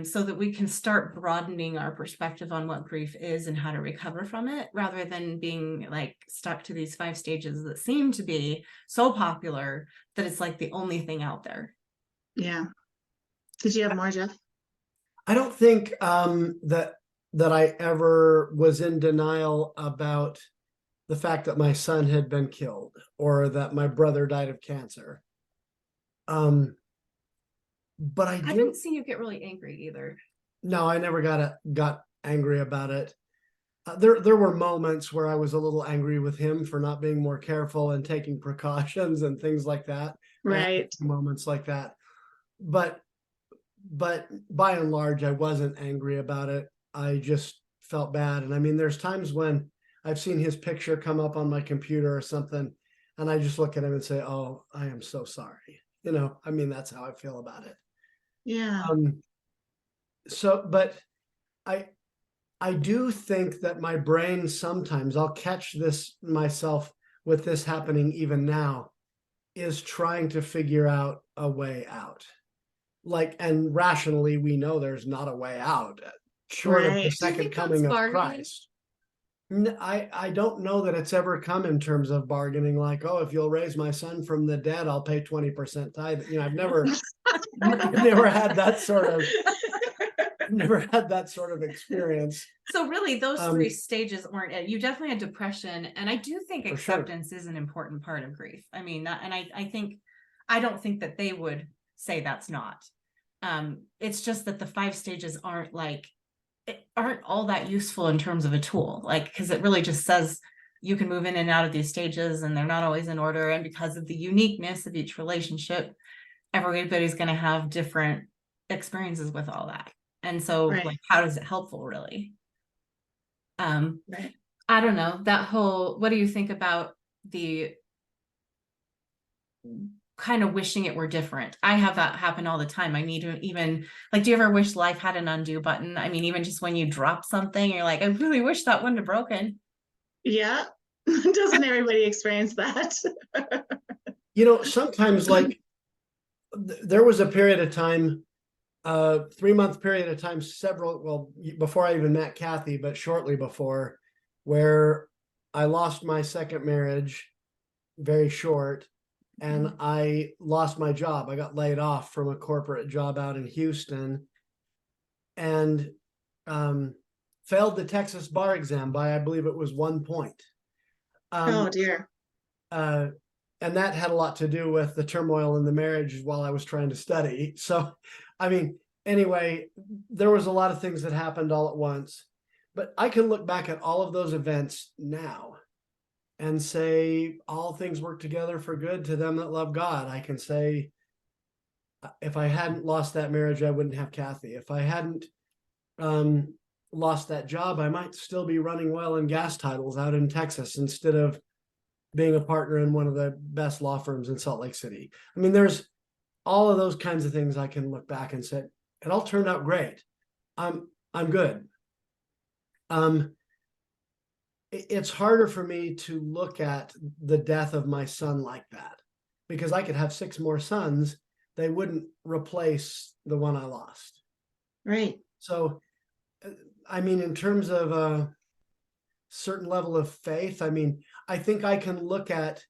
So that we can start broadening our perspective on what grief is and how to recover from it, rather than being stuck to these 5 stages that seem to be so popular that it's the only thing out there. Yeah. Did you have more, Jeff? I don't think that I ever was in denial about the fact that my son had been killed or that my brother died of cancer. But I didn't see you get really angry either. No, I never got angry about it. There were moments where I was a little angry with him for not being more careful and taking precautions and things like that. Right. Moments like that. But by and large, I wasn't angry about it. I just felt bad. And I mean, there's times when I've seen his picture come up on my computer or something, and I just look at him and say, oh, I am so sorry. You know, I mean, that's how I feel about it. Yeah. So, but I do think that my brain sometimes, I'll catch this myself with this happening even now, is trying to figure out a way out. Like, and rationally, we know there's not a way out short of the Right. Do you second think coming that's of bargaining? Christ. I don't know that it's ever come in terms of bargaining, like, oh, if you'll raise my son from the dead, I'll pay 20% tithe. You know, I've never had that sort of experience. So really, those Um, three stages weren't it. You definitely had depression, and I do think For sure. acceptance is an important part of grief. I mean, and I don't think that they would say that's not. It's just that the 5 stages aren't all that useful in terms of a tool, like, because it really just says you can move in and out of these stages, and they're not always in order. And because of the uniqueness of each relationship, everybody's going to have different experiences with all that. And so, Right. like, how is it helpful, really? Right. I don't know, that whole, what do you think about the kind of wishing it were different? I have that happen all the time. I need to even, like, do you ever wish life had an undo button? I mean, even just when you drop something, you're like, I really wish that wouldn't have broken. Yeah. Doesn't everybody experience that? You know, sometimes, like, there was a period of time, 3-month period of time, before I even met Cathy, but shortly before, where I lost my second marriage, very short, and I lost my job. I got laid off from a corporate job out in Houston, and failed the Texas bar exam by, I believe it was 1 point. Oh dear. And that had a lot to do with the turmoil in the marriage while I was trying to study. So, I mean, anyway, there was a lot of things that happened all at once. But I can look back at all of those events now and say all things work together for good to them that love God. I can say, if I hadn't lost that marriage, I wouldn't have Cathy. If I hadn't lost that job, I might still be running oil and gas titles out in Texas instead of being a partner in one of the best law firms in Salt Lake City. I mean, there's all of those kinds of things I can look back and say, it all turned out great. I'm good. It's harder for me to look at the death of my son like that, because I could have 6 more sons. They wouldn't replace the one I lost. Right. So, I mean, in terms of a certain level of faith, I mean, I think I can look at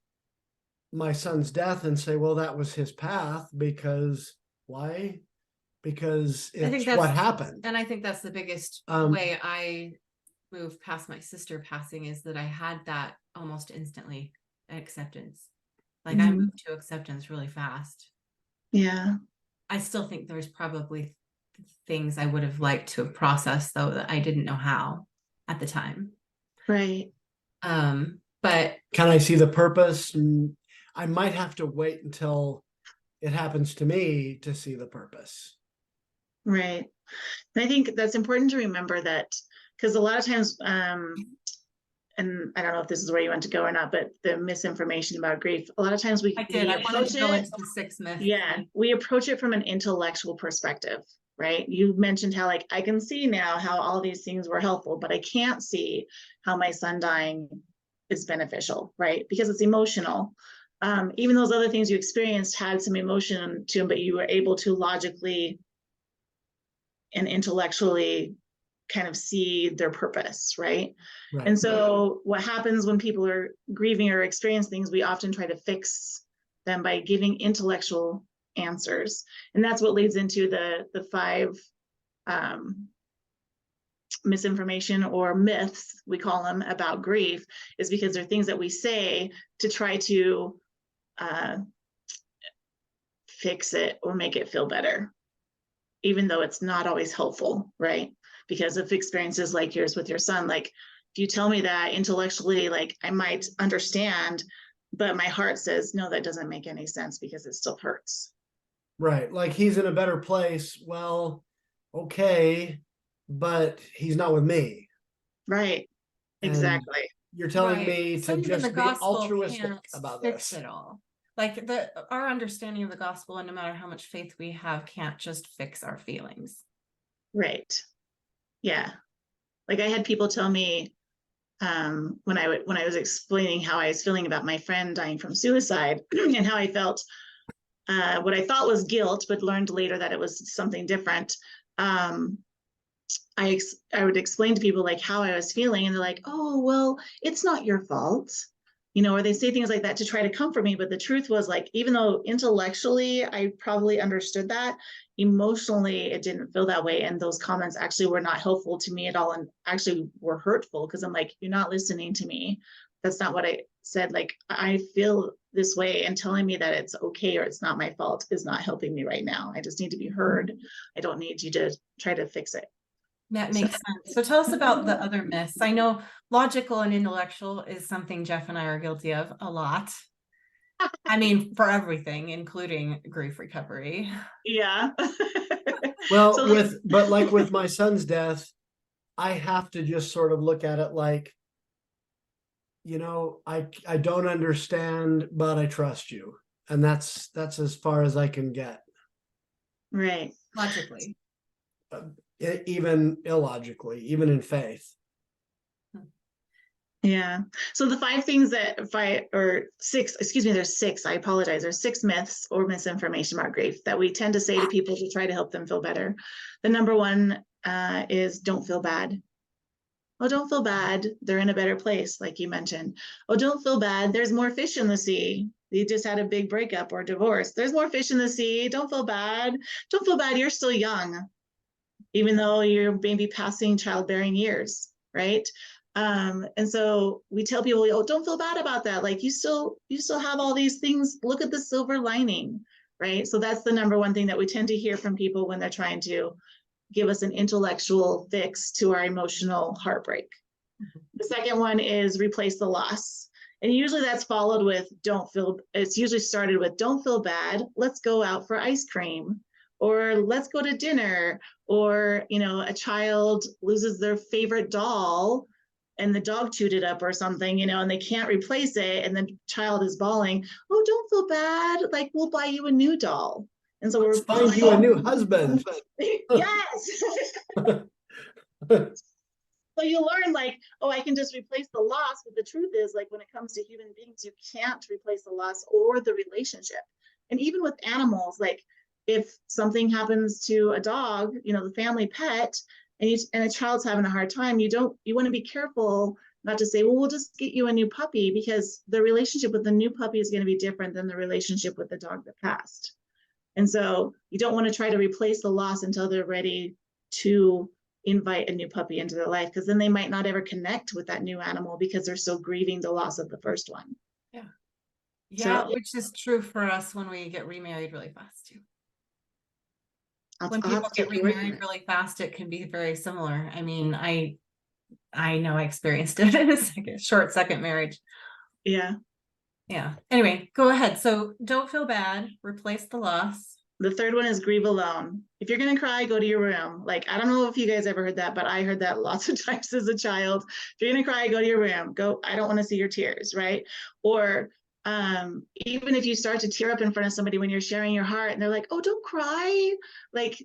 my son's death and say, well, that was his path, because why? Because I think it's that's what happened. And I think that's the biggest Um, way I moved past my sister passing, is that I had that almost instantly, acceptance. Like, I Mhm. moved to acceptance really fast. Yeah. I still think there's probably things I would have liked to have processed, though, that I didn't know how at the time. Right. But Can I see the purpose? I might have to wait until it happens to me to see the purpose. Right. And I think that's important to remember that, because a lot of times, and I don't know if this is where you want to go or not, but the misinformation about grief, a lot of times I wanted approach to go it. into the 6 myths. Yeah, we approach it from an intellectual perspective, right? You mentioned how, like, I can see now how all these things were helpful, but I can't see how my son dying is beneficial, right? Because it's emotional. Even those other things you experienced had some emotion to them, but you were able to logically and intellectually kind of see their purpose, right? Right. And so what happens when people are grieving or experience things, we often try to fix them by giving intellectual answers. And that's what leads into the 5 misinformation or myths, we call them, about grief, is because they're things that we say to try to fix it or make it feel better, even though it's not always helpful, right? Because of experiences like yours with your son, like, if you tell me that intellectually, like, I might understand, but my heart says, no, that doesn't make any sense because it still hurts. Right. Like, he's in a better place. Well, okay, but he's not with me. Right. And exactly. you're telling Right. me So to even the just be gospel altruistic can't about fix this. it all. Like our understanding of the gospel, and no matter how much faith we have, can't just fix our feelings. Right. Yeah. Like I had people tell me when I was explaining how I was feeling about my friend dying from suicide and how I felt, what I thought was guilt, but learned later that it was something different. I would explain to people like how I was feeling, and they're like, "Oh, well, it's not your fault." Or they say things like that to try to comfort me. But the truth was, like, even though intellectually I probably understood that, emotionally it didn't feel that way. And those comments actually were not helpful to me at all, and actually were hurtful, because I'm like, you're not listening to me. That's not what I said. Like, I feel this way, and telling me that it's okay or it's not my fault is not helping me right now. I just need to be heard. I don't need you to try to fix it. That makes sense. So tell us about the other myths. I know logical and intellectual is something Jeff and I are guilty of a lot. I mean, for everything, including grief recovery. Yeah. Well, So like with my son's death, I have to just sort of look at it like, I don't understand, but I trust you. And that's as far as I can get. right. Logically. Even illogically, even in faith. Yeah. So the 5 things or 6, excuse me, there's 6, I apologize. There's 6 myths or misinformation about grief that we tend to say to people to try to help them feel better. The number one is don't feel bad. Oh, don't feel bad. They're in a better place, like you mentioned. Oh, don't feel bad. There's more fish in the sea. You just had a big breakup or divorce. There's more fish in the sea. Don't feel bad. Don't feel bad. You're still young, even though you're maybe passing childbearing years, right? And so we tell people, oh, don't feel bad about that. Like you still have all these things. Look at the silver lining, right? So that's the number one thing that we tend to hear from people when they're trying to give us an intellectual fix to our emotional heartbreak. Mm-hmm. The second one is replace the loss. And usually that's followed with it's usually started with don't feel bad. Let's go out for ice cream, or let's go to dinner, or, a child loses their favorite doll and the dog chewed it up or something, and they can't replace it. And the child is bawling, oh, don't feel bad. Like, we'll buy you a new doll. And so Let's find you a new husband. Yes. So you learn like, oh, I can just replace the loss. But the truth is, like, when it comes to human beings, you can't replace the loss or the relationship. And even with animals, like if something happens to a dog, the family pet, and a child's having a hard time, you want to be careful not to say, well, we'll just get you a new puppy, because the relationship with the new puppy is going to be different than the relationship with the dog that passed. And so you don't want to try to replace the loss until they're ready to invite a new puppy into their life, because then they might not ever connect with that new animal because they're so grieving the loss of the first one. Yeah. Yeah, So, which is true for us when we get remarried really fast too. When I'll have people to get take your word for remarried it. really fast, it can be very similar. I mean, I know I experienced it in a short second marriage. Yeah. Yeah. Anyway, go ahead. So don't feel bad. Replace the loss. The third one is grieve alone. If you're going to cry, go to your room. Like, I don't know if you guys ever heard that, but I heard that lots of times as a child. If you're going to cry, go to your room. Go. I don't want to see your tears, right? Or even if you start to tear up in front of somebody when you're sharing your heart, and they're like, oh, don't cry. Like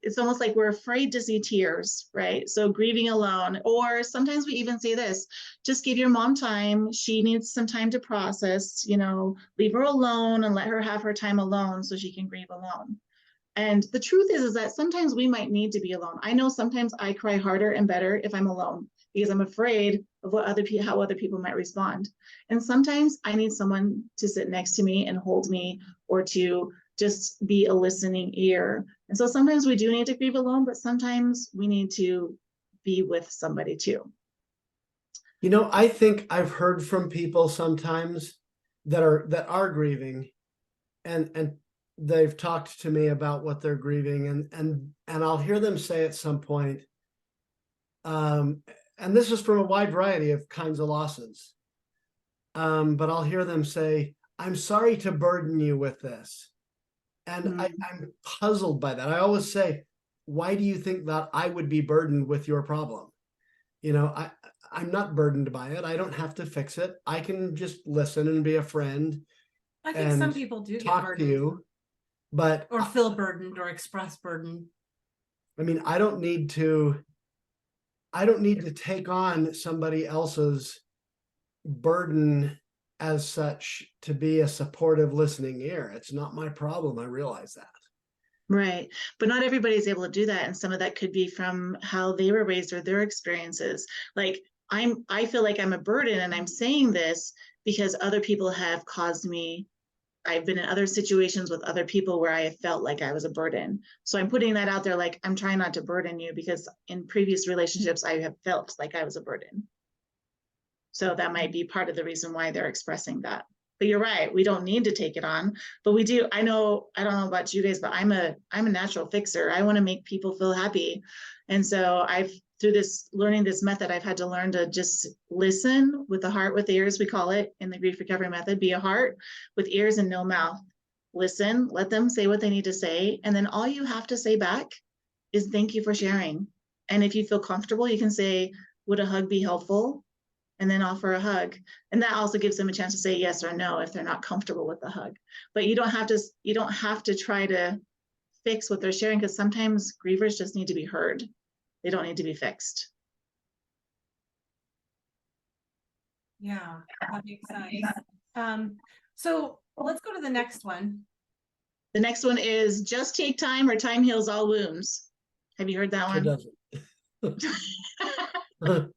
it's almost like we're afraid to see tears, right? So grieving alone. Or sometimes we even say this, just give your mom time. She needs some time to process, leave her alone and let her have her time alone so she can grieve alone. And the truth is that sometimes we might need to be alone. I know sometimes I cry harder and better if I'm alone, because I'm afraid of how other people might respond. And sometimes I need someone to sit next to me and hold me, or to just be a listening ear. And so sometimes we do need to grieve alone, but sometimes we need to be with somebody too. I think I've heard from people sometimes that are grieving, and they've talked to me about what they're grieving, and I'll hear them say at some point, and this is from a wide variety of kinds of losses, but I'll hear them say, I'm sorry to burden you with this. And I'm puzzled by that. I always say, why do you think that I would be burdened with your problem? I'm not burdened by it. I don't have to fix it. I can just listen and be a friend. I think some and people do get talk to burdened you. But or feel burdened or express burden. I mean, I don't need to take on somebody else's burden as such to be a supportive listening ear. It's not my problem. I realize that. Right. But not everybody's able to do that. And some of that could be from how they were raised or their experiences. Like I feel like I'm a burden, and I'm saying this because other people have caused me. I've been in other situations with other people where I have felt like I was a burden. So I'm putting that out there, like I'm trying not to burden you, because in previous relationships, I have felt like I was a burden. So that might be part of the reason why they're expressing that. But you're right, we don't need to take it on, but we do. I don't know about you guys, but I'm a natural fixer. I want to make people feel happy. And so through this learning this method, I've had to learn to just listen with the heart with ears, we call it in the grief recovery method. Be a heart with ears and no mouth. Listen, let them say what they need to say, and then all you have to say back is thank you for sharing. And if you feel comfortable, you can say, would a hug be helpful? And then offer a hug. And that also gives them a chance to say yes or no if they're not comfortable with the hug. But you don't have to try to fix what they're sharing, because sometimes grievers just need to be heard. They don't need to be fixed. Yeah, that makes sense. So let's go to the next one. The next one is just take time, or time heals all wounds. Have you heard that It one? doesn't.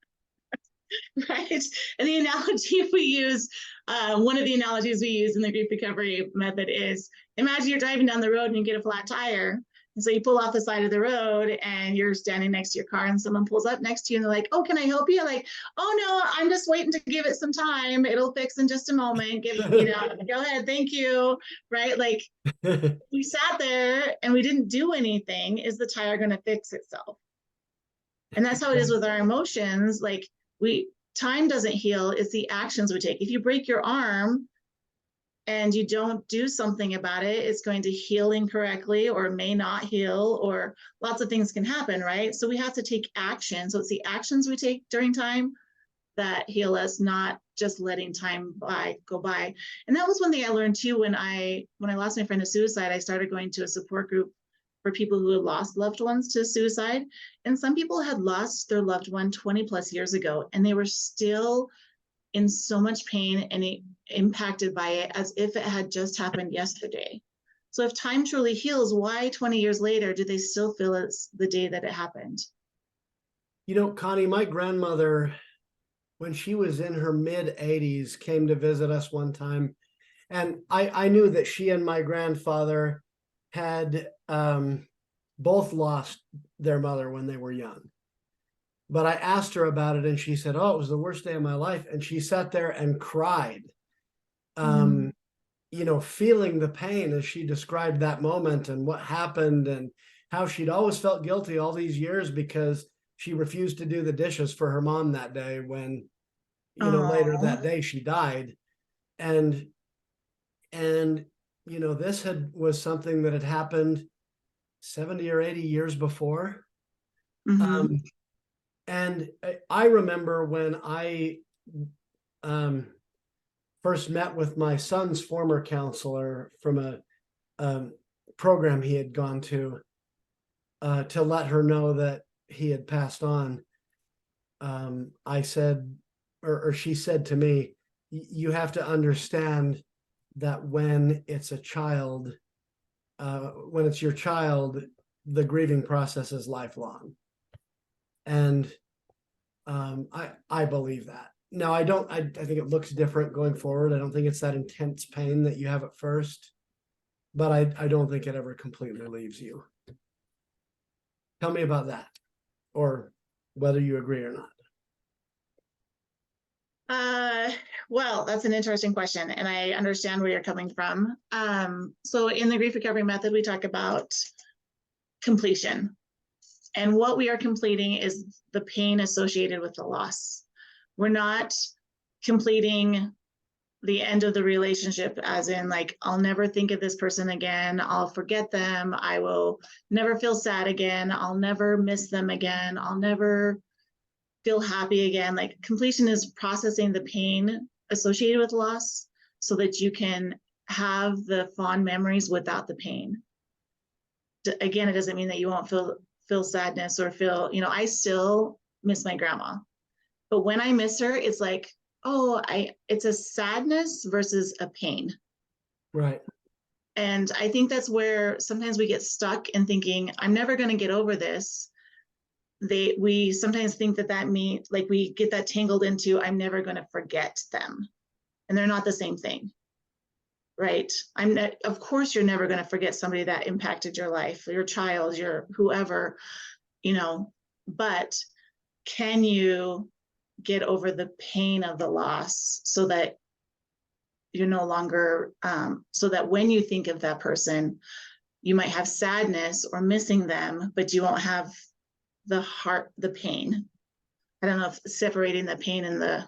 Right. And the analogy we use, one of the analogies we use in the grief recovery method is, imagine you're driving down the road and you get a flat tire. And so you pull off the side of the road and you're standing next to your car, and someone pulls up next to you and they're like, oh, can I help you? Like, oh no, I'm just waiting to give it some time. It'll fix in just a moment. Go ahead. Thank you. Right. Like, we sat there and we didn't do anything. Is the tire going to fix itself? And that's how it is with our emotions. Like, time doesn't heal, it's the actions we take. If you break your arm and you don't do something about it, it's going to heal incorrectly, or may not heal, or lots of things can happen, right? So we have to take action. So it's the actions we take during time that heal us, not just letting time go by. And that was one thing I learned too. When I lost my friend to suicide, I started going to a support group for people who had lost loved ones to suicide. And some people had lost their loved one 20 plus years ago, and they were still in so much pain and impacted by it as if it had just happened yesterday. So if time truly heals, why 20 years later do they still feel it's the day that it happened? Connie, my grandmother, when she was in her mid 80s, came to visit us one time. And I knew that she and my grandfather had both lost their mother when they were young. But I asked her about it, and she said, oh, it was the worst day of my life. And she sat there and cried, feeling the pain as she described that moment and what happened, and how she'd always felt guilty all these years because she refused to do the dishes for her mom that day when, later that day she died. And this was something that had happened 70 or 80 years before. And I remember when I first met with my son's former counselor from a program he had gone to let her know that he had passed on. I said, or she said to me, you have to understand that when it's a child, when it's your child, the grieving process is lifelong. And I believe that. Now, I think it looks different going forward. I don't think it's that intense pain that you have at first, but I don't think it ever completely leaves you. Tell me about that, or whether you agree or not. Well, that's an interesting question, and I understand where you're coming from. So in the grief recovery method, we talk about completion. And what we are completing is the pain associated with the loss. We're not completing the end of the relationship, as in like, I'll never think of this person again. I'll forget them. I will never feel sad again. I'll never miss them again. I'll never feel happy again. Like, completion is processing the pain associated with loss so that you can have the fond memories without the pain. Again, it doesn't mean that you won't feel sadness or feel, I still miss my grandma. But when I miss her, it's like, oh, it's a sadness versus a pain. Right. And I think that's where sometimes we get stuck in thinking, I'm never going to get over this. We sometimes think that means, like, we get that tangled into, I'm never going to forget them. And they're not the same thing. Right? Of course, you're never going to forget somebody that impacted your life, your child, your whoever, but can you get over the pain of the loss so that you're no longer, so that when you think of that person, you might have sadness or missing them, but you won't have the pain. I don't know if separating the pain and the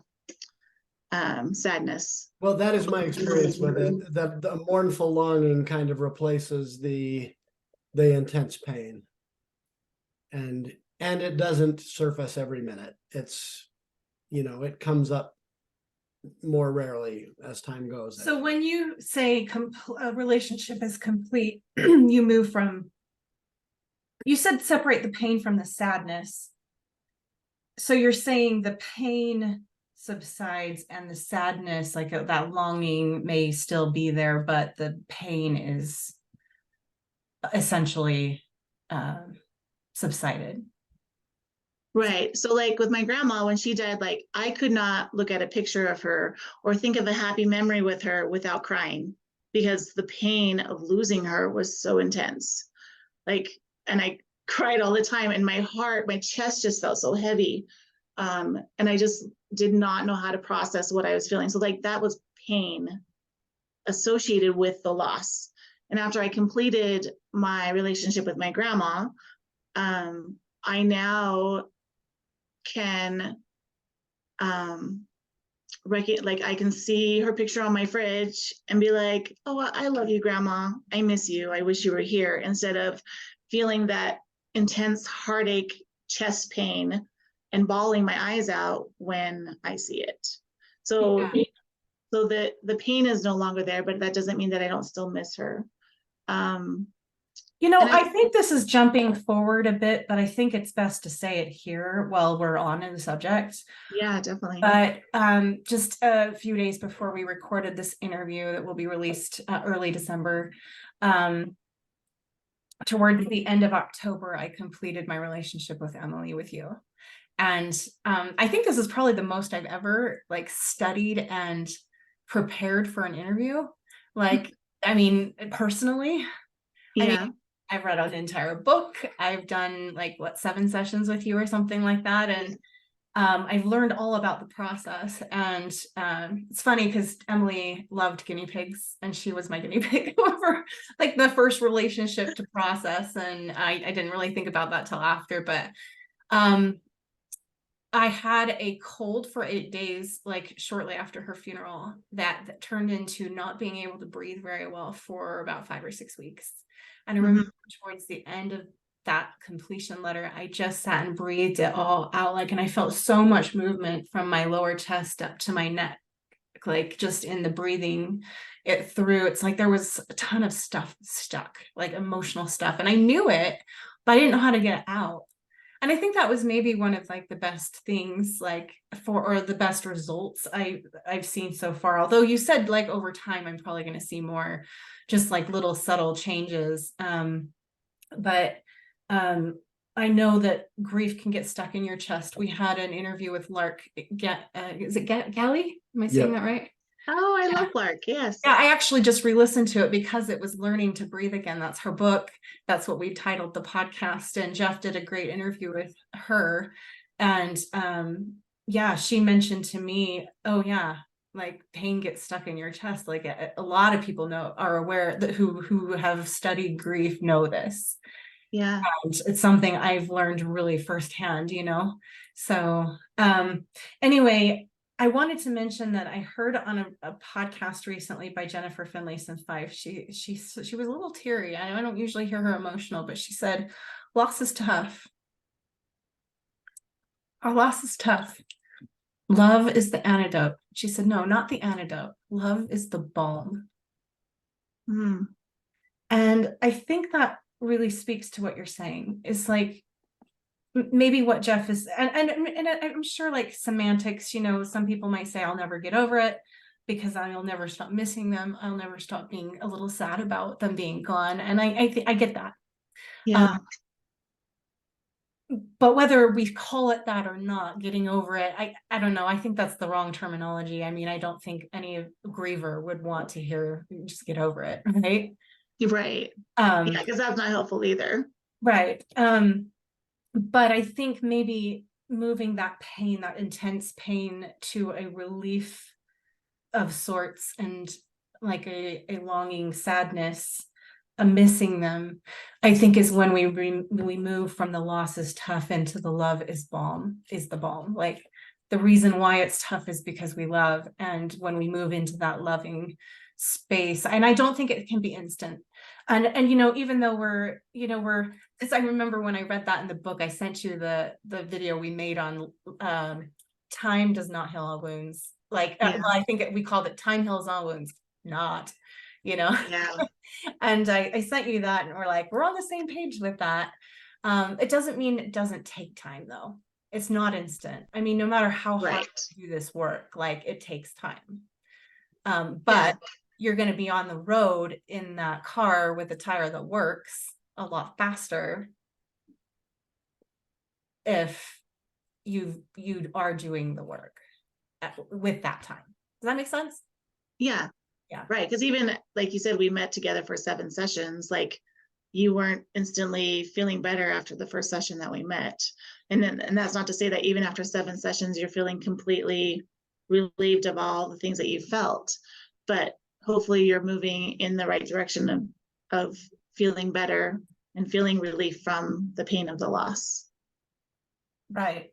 sadness. Well, that is my experience with it, that the mournful longing kind of replaces the intense pain. And it doesn't surface every minute. It's, it comes up more rarely as time goes. So when you say a relationship is complete, you said separate the pain from the sadness. So you're saying the pain subsides and the sadness, like that longing, may still be there, but the pain is essentially subsided. Right. So like with my grandma, when she died, like I could not look at a picture of her or think of a happy memory with her without crying, because the pain of losing her was so intense. Like, and I cried all the time, and my chest just felt so heavy. And I just did not know how to process what I was feeling. So like that was pain associated with the loss. And after I completed my relationship with my grandma, I now can like I can see her picture on my fridge and be like, oh, I love you, grandma. I miss you. I wish you were here, instead of feeling that intense heartache, chest pain, and bawling my eyes out when I see it. So so the pain is no longer there, but that doesn't mean that I don't still miss her. I think this is jumping forward a bit, but I think it's best to say it here while we're on the subject. Yeah, definitely. But just a few days before we recorded this interview that will be released early December, towards the end of October, I completed my relationship with Emily, with you. And I think this is probably the most I've ever like studied and prepared for an interview. Like, I mean, personally, yeah. I've read an entire book. I've done 7 sessions with you or something like that. And I've learned all about the process. And it's funny because Emily loved guinea pigs, and she was my guinea pig for like the first relationship to process. And I didn't really think about that till after, but I had a cold for 8 days, like shortly after her funeral, that turned into not being able to breathe very well for about 5 or 6 weeks. And I remember towards the end of that completion letter, I just sat and breathed it all out, and I felt so much movement from my lower chest up to my neck, like just in the breathing it through. It's like there was a ton of stuff stuck, like emotional stuff, and I knew it, but I didn't know how to get it out. And I think that was maybe one of the best things or the best results I've seen so far. Although you said over time, I'm probably going to see more just little subtle changes. But I know that grief can get stuck in your chest. We had an interview with Lark. Is it Galley? Am I saying that right? Oh, I love Lark. Yes. Yeah, I actually just re-listened to it because it was Learning to Breathe Again. That's her book. That's what we titled the podcast. And Jeff did a great interview with her. And she mentioned to me, oh yeah, pain gets stuck in your chest. A lot of people are aware that who have studied grief know this. Yeah. And it's something I've learned really firsthand, So anyway, I wanted to mention that I heard on a podcast recently by Jennifer Finlayson Fife. She was a little teary. I don't usually hear her emotional, but she said, loss is tough. Our loss is tough. Love is the antidote. She said, no, not the antidote. Love is the balm. Mm, And I think that really speaks to what you're saying. It's like maybe what Jeff is, and I'm sure like semantics, you know, some people might say, I'll never get over it because I'll never stop missing them. I'll never stop being a little sad about them being gone. And I get that. yeah. But whether we call it that or not, getting over it, I don't know. I think that's the wrong terminology. I mean, I don't think any griever would want to hear just get over it, right? You're right. Um, Yeah, because that's not helpful either. right. But I think maybe moving that pain, that intense pain, to a relief of sorts, and like a longing sadness, a missing them, I think is when we move from the loss is tough into the love is balm, is the balm. Like the reason why it's tough is because we love. And when we move into that loving space, and I don't think it can be instant. And you know, even though we're, because I remember when I read that in the book, I sent you the video we made on time does not heal all wounds. Like, Yeah. well, I think we called it time heals all wounds, not, you know. Yeah. And I sent you that, and we're like, we're on the same page with that. It doesn't mean it doesn't take time, though. It's not instant. I mean, no matter how hard Right. you do this work, like it takes time. Yeah. But you're going to be on the road in that car with a tire that works a lot faster if you are doing the work with that time. Does that make sense? Yeah. Yeah. Right. Because even like you said, we met together for 7 sessions. Like you weren't instantly feeling better after the first session that we met. And that's not to say that even after 7 sessions, you're feeling completely relieved of all the things that you felt. But hopefully you're moving in the right direction of feeling better and feeling relief from the pain of the loss. Right.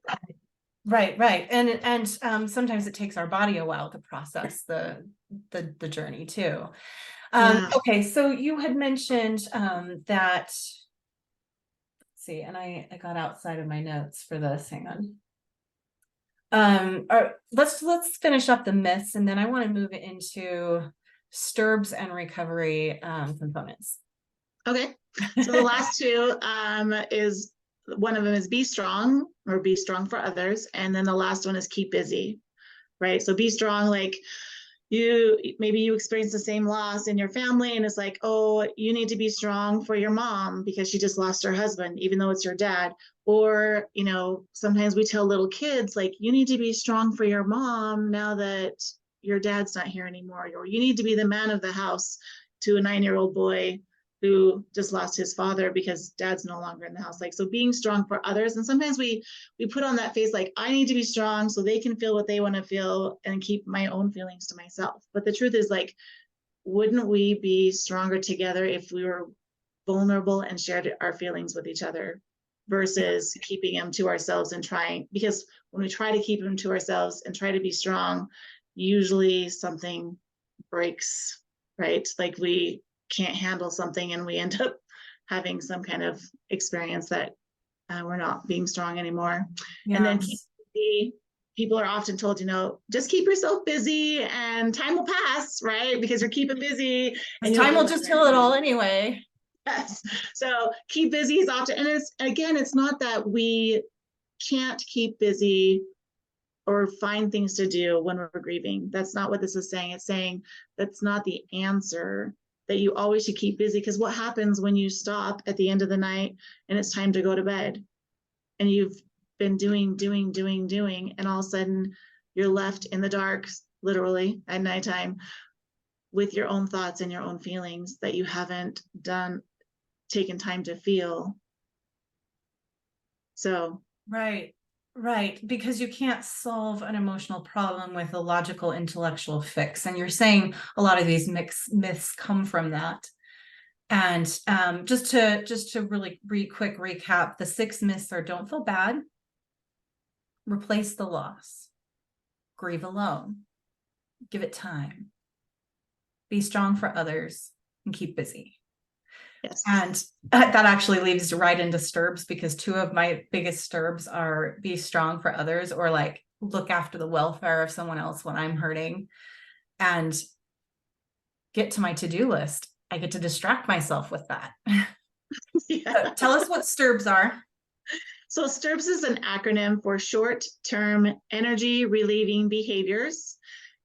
Right. And sometimes it takes our body a while to process the journey too. Yeah. Okay, so you had mentioned that, let's see, and I got outside of my notes for this. Hang on. Let's finish up the myths, and then I want to move it into STIRBs and recovery components. Okay. So the last two is one of them is be strong or be strong for others. And then the last one is keep busy, right? So be strong, like maybe you experience the same loss in your family and it's like, oh, you need to be strong for your mom because she just lost her husband, even though it's your dad. Or, you know, sometimes we tell little kids like, you need to be strong for your mom now that your dad's not here anymore. Or you need to be the man of the house to a 9-year-old boy who just lost his father because dad's no longer in the house. Like, so being strong for others. And sometimes we put on that face like, I need to be strong so they can feel what they want to feel and keep my own feelings to myself. But the truth is, like, wouldn't we be stronger together if we were vulnerable and shared our feelings with each other versus keeping them to ourselves and trying? Because when we try to keep them to ourselves and try to be strong, usually something breaks, right? Like we can't handle something and we end up having some kind of experience that we're not being strong anymore. Yes. And then people are often told, you know, just keep yourself busy and time will pass, right? Because you're keeping busy. And time will just heal it all anyway. Yes. So keep busy is often, and it's not that we can't keep busy or find things to do when we're grieving. That's not what this is saying. It's saying that's not the answer, that you always should keep busy, because what happens when you stop at the end of the night and it's time to go to bed and you've been doing, and all of a sudden you're left in the dark, literally at nighttime, with your own thoughts and your own feelings that you haven't taken time to feel. So Right, because you can't solve an emotional problem with a logical intellectual fix. And you're saying a lot of these myths come from that. And just to really quick recap, the 6 myths are: don't feel bad, replace the loss, grieve alone, give it time, be strong for others, and keep busy. yes. And that actually leads right into STIRBs, because 2 of my biggest STIRBs are be strong for others, or like look after the welfare of someone else when I'm hurting, and get to my to-do list. I get to distract myself with that. Yeah. So tell us what STIRBs are. So STIRBs is an acronym for short-term energy relieving behaviors.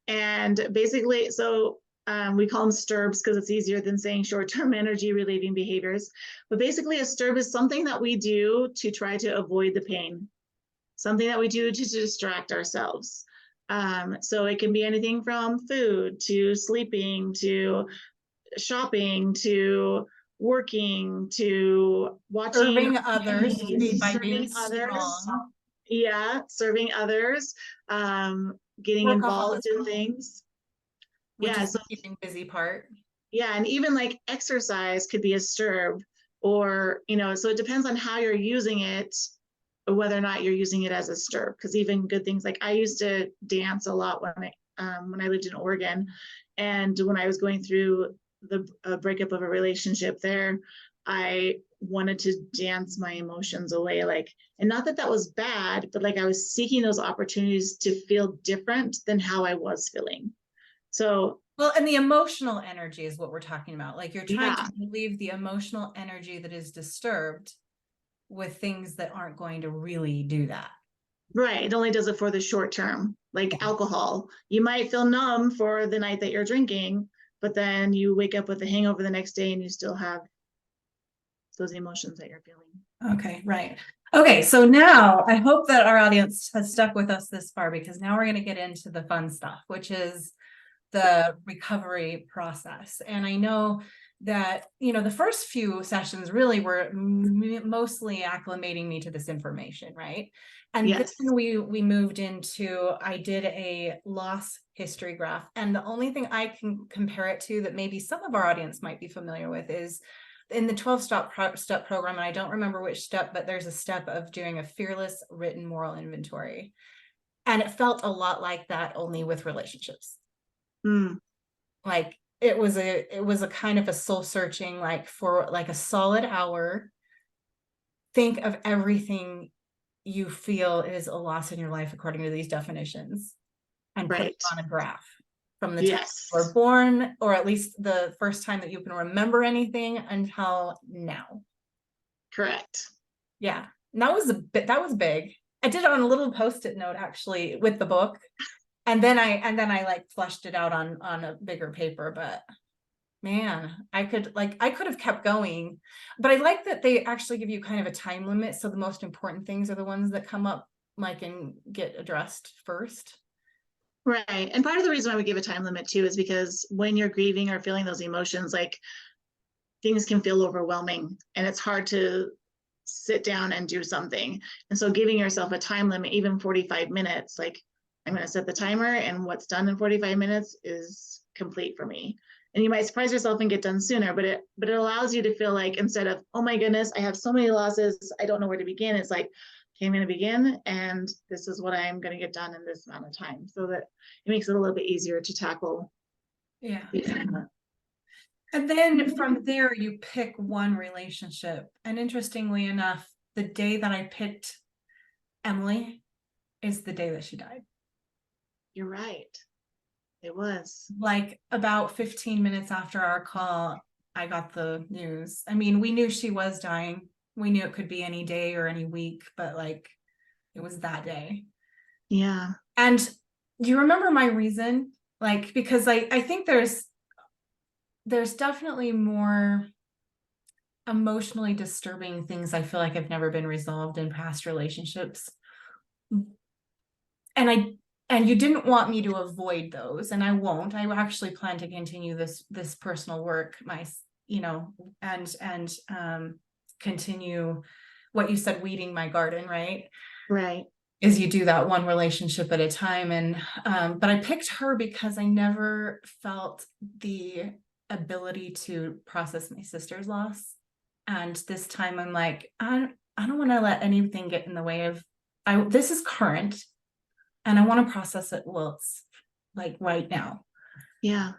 And basically, we call them STIRBs because it's easier than saying short-term energy relieving behaviors. But basically, a STIRB is something that we do to try to avoid the pain, something that we do to distract ourselves. So it can be anything from food to sleeping to shopping to working to watching Serving others by being serving others. strong. Yeah, serving others, getting involved in Workaholism, things. which Yeah, is so the keeping busy part. yeah, and even like exercise could be a STIRB, or so it depends on how you're using it, or whether or not you're using it as a STIRB. Because even good things, like I used to dance a lot when I lived in Oregon, and when I was going through the breakup of a relationship there, I wanted to dance my emotions away, and not that that was bad, but like I was seeking those opportunities to feel different than how I was feeling. So Well, and the emotional energy is what we're talking about. Like you're trying yeah, to relieve the emotional energy that is disturbed with things that aren't going to really do that. right. It only does it for the short term, like alcohol. You might feel numb for the night that you're drinking, but then you wake up with a hangover the next day and you still have those emotions that you're feeling. Okay, right. Okay, so now I hope that our audience has stuck with us this far, because now we're going to get into the fun stuff, which is the recovery process. And I know that, the first few sessions really were mostly acclimating me to this information, right? And Yes. then we moved into, I did a loss history graph. And the only thing I can compare it to that maybe some of our audience might be familiar with is in the 12-step program, and I don't remember which step, but there's a step of doing a fearless written moral inventory. And it felt a lot like that, only with relationships. Mm. Like it was a kind of a soul searching, like for like a solid hour, think of everything you feel is a loss in your life according to these definitions, and put it on a graph from the time you were born, or at least the first time that you can remember anything, until now. Correct. Yeah, and that was big. I did it on a little post-it note actually with the book. And then I like fleshed it out on a bigger paper, but man, I could have kept going, but I like that they actually give you kind of a time limit. So the most important things are the ones that come up and get addressed first. Right. And part of the reason why we give a time limit too is because when you're grieving or feeling those emotions, like things can feel overwhelming and it's hard to sit down and do something. And so giving yourself a time limit, even 45 minutes, like I'm going to set the timer and what's done in 45 minutes is complete for me. And you might surprise yourself and get done sooner, but it allows you to feel like, instead of, oh my goodness, I have so many losses, I don't know where to begin. It's like, okay, I'm going to begin, and this is what I'm going to get done in this amount of time, so that it makes it a little bit easier to tackle. Yeah. And then from there, you pick one relationship. And interestingly enough, the day that I picked Emily is the day that she died. You're right. It was. Like about 15 minutes after our call, I got the news. I mean, we knew she was dying. We knew it could be any day or any week, but like it was that day. Yeah. And do you remember my reason? Like, because I think there's definitely more emotionally disturbing things I feel like have never been resolved in past relationships. And you didn't want me to avoid those, and I won't. I actually plan to continue this personal work, and continue what you said, weeding my garden, right? Right. Is you do that one relationship at a time. And but I picked her because I never felt the ability to process my sister's loss. And this time I'm like, I don't want to let anything get in the way of this is current, and I want to process it while it's like right now. Yeah.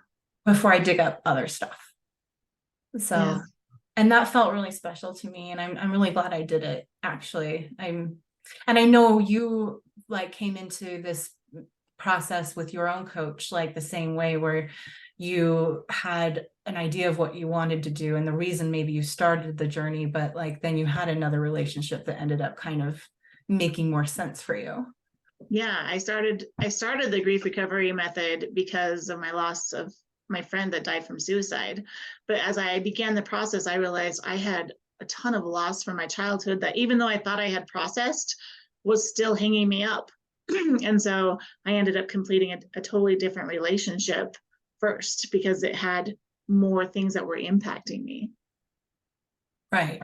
Before I dig up other stuff. So yeah. And that felt really special to me, and I'm really glad I did it, actually. And I know you like came into this process with your own coach like the same way, where you had an idea of what you wanted to do and the reason maybe you started the journey, but like then you had another relationship that ended up kind of making more sense for you. Yeah, I started the grief recovery method because of my loss of my friend that died from suicide. But as I began the process, I realized I had a ton of loss from my childhood that, even though I thought I had processed, was still hanging me up. And so I ended up completing a totally different relationship first because it had more things that were impacting me. Right.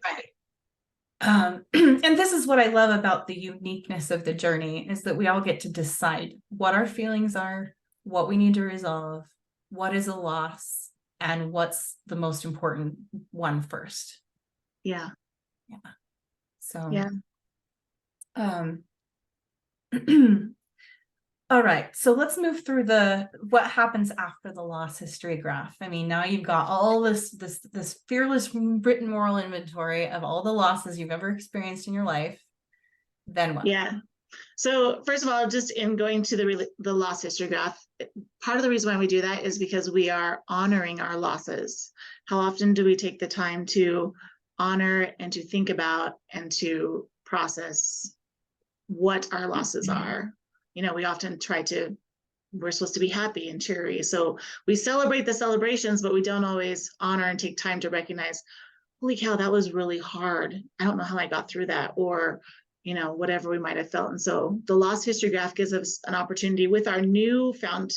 And this is what I love about the uniqueness of the journey, is that we all get to decide what our feelings are, what we need to resolve, what is a loss, and what's the most important one first. Yeah. So, Yeah. All right, so let's move through what happens after the loss history graph. I mean, now you've got all this fearless written moral inventory of all the losses you've ever experienced in your life. Then what? Yeah. So first of all, just in going to the loss history graph, part of the reason why we do that is because we are honoring our losses. How often do we take the time to honor and to think about and to process what our losses are? You know, we often we're supposed to be happy and cheery. So we celebrate the celebrations, but we don't always honor and take time to recognize, holy cow, that was really hard. I don't know how I got through that, or, you know, whatever we might have felt. And so the loss history graph gives us an opportunity with our newfound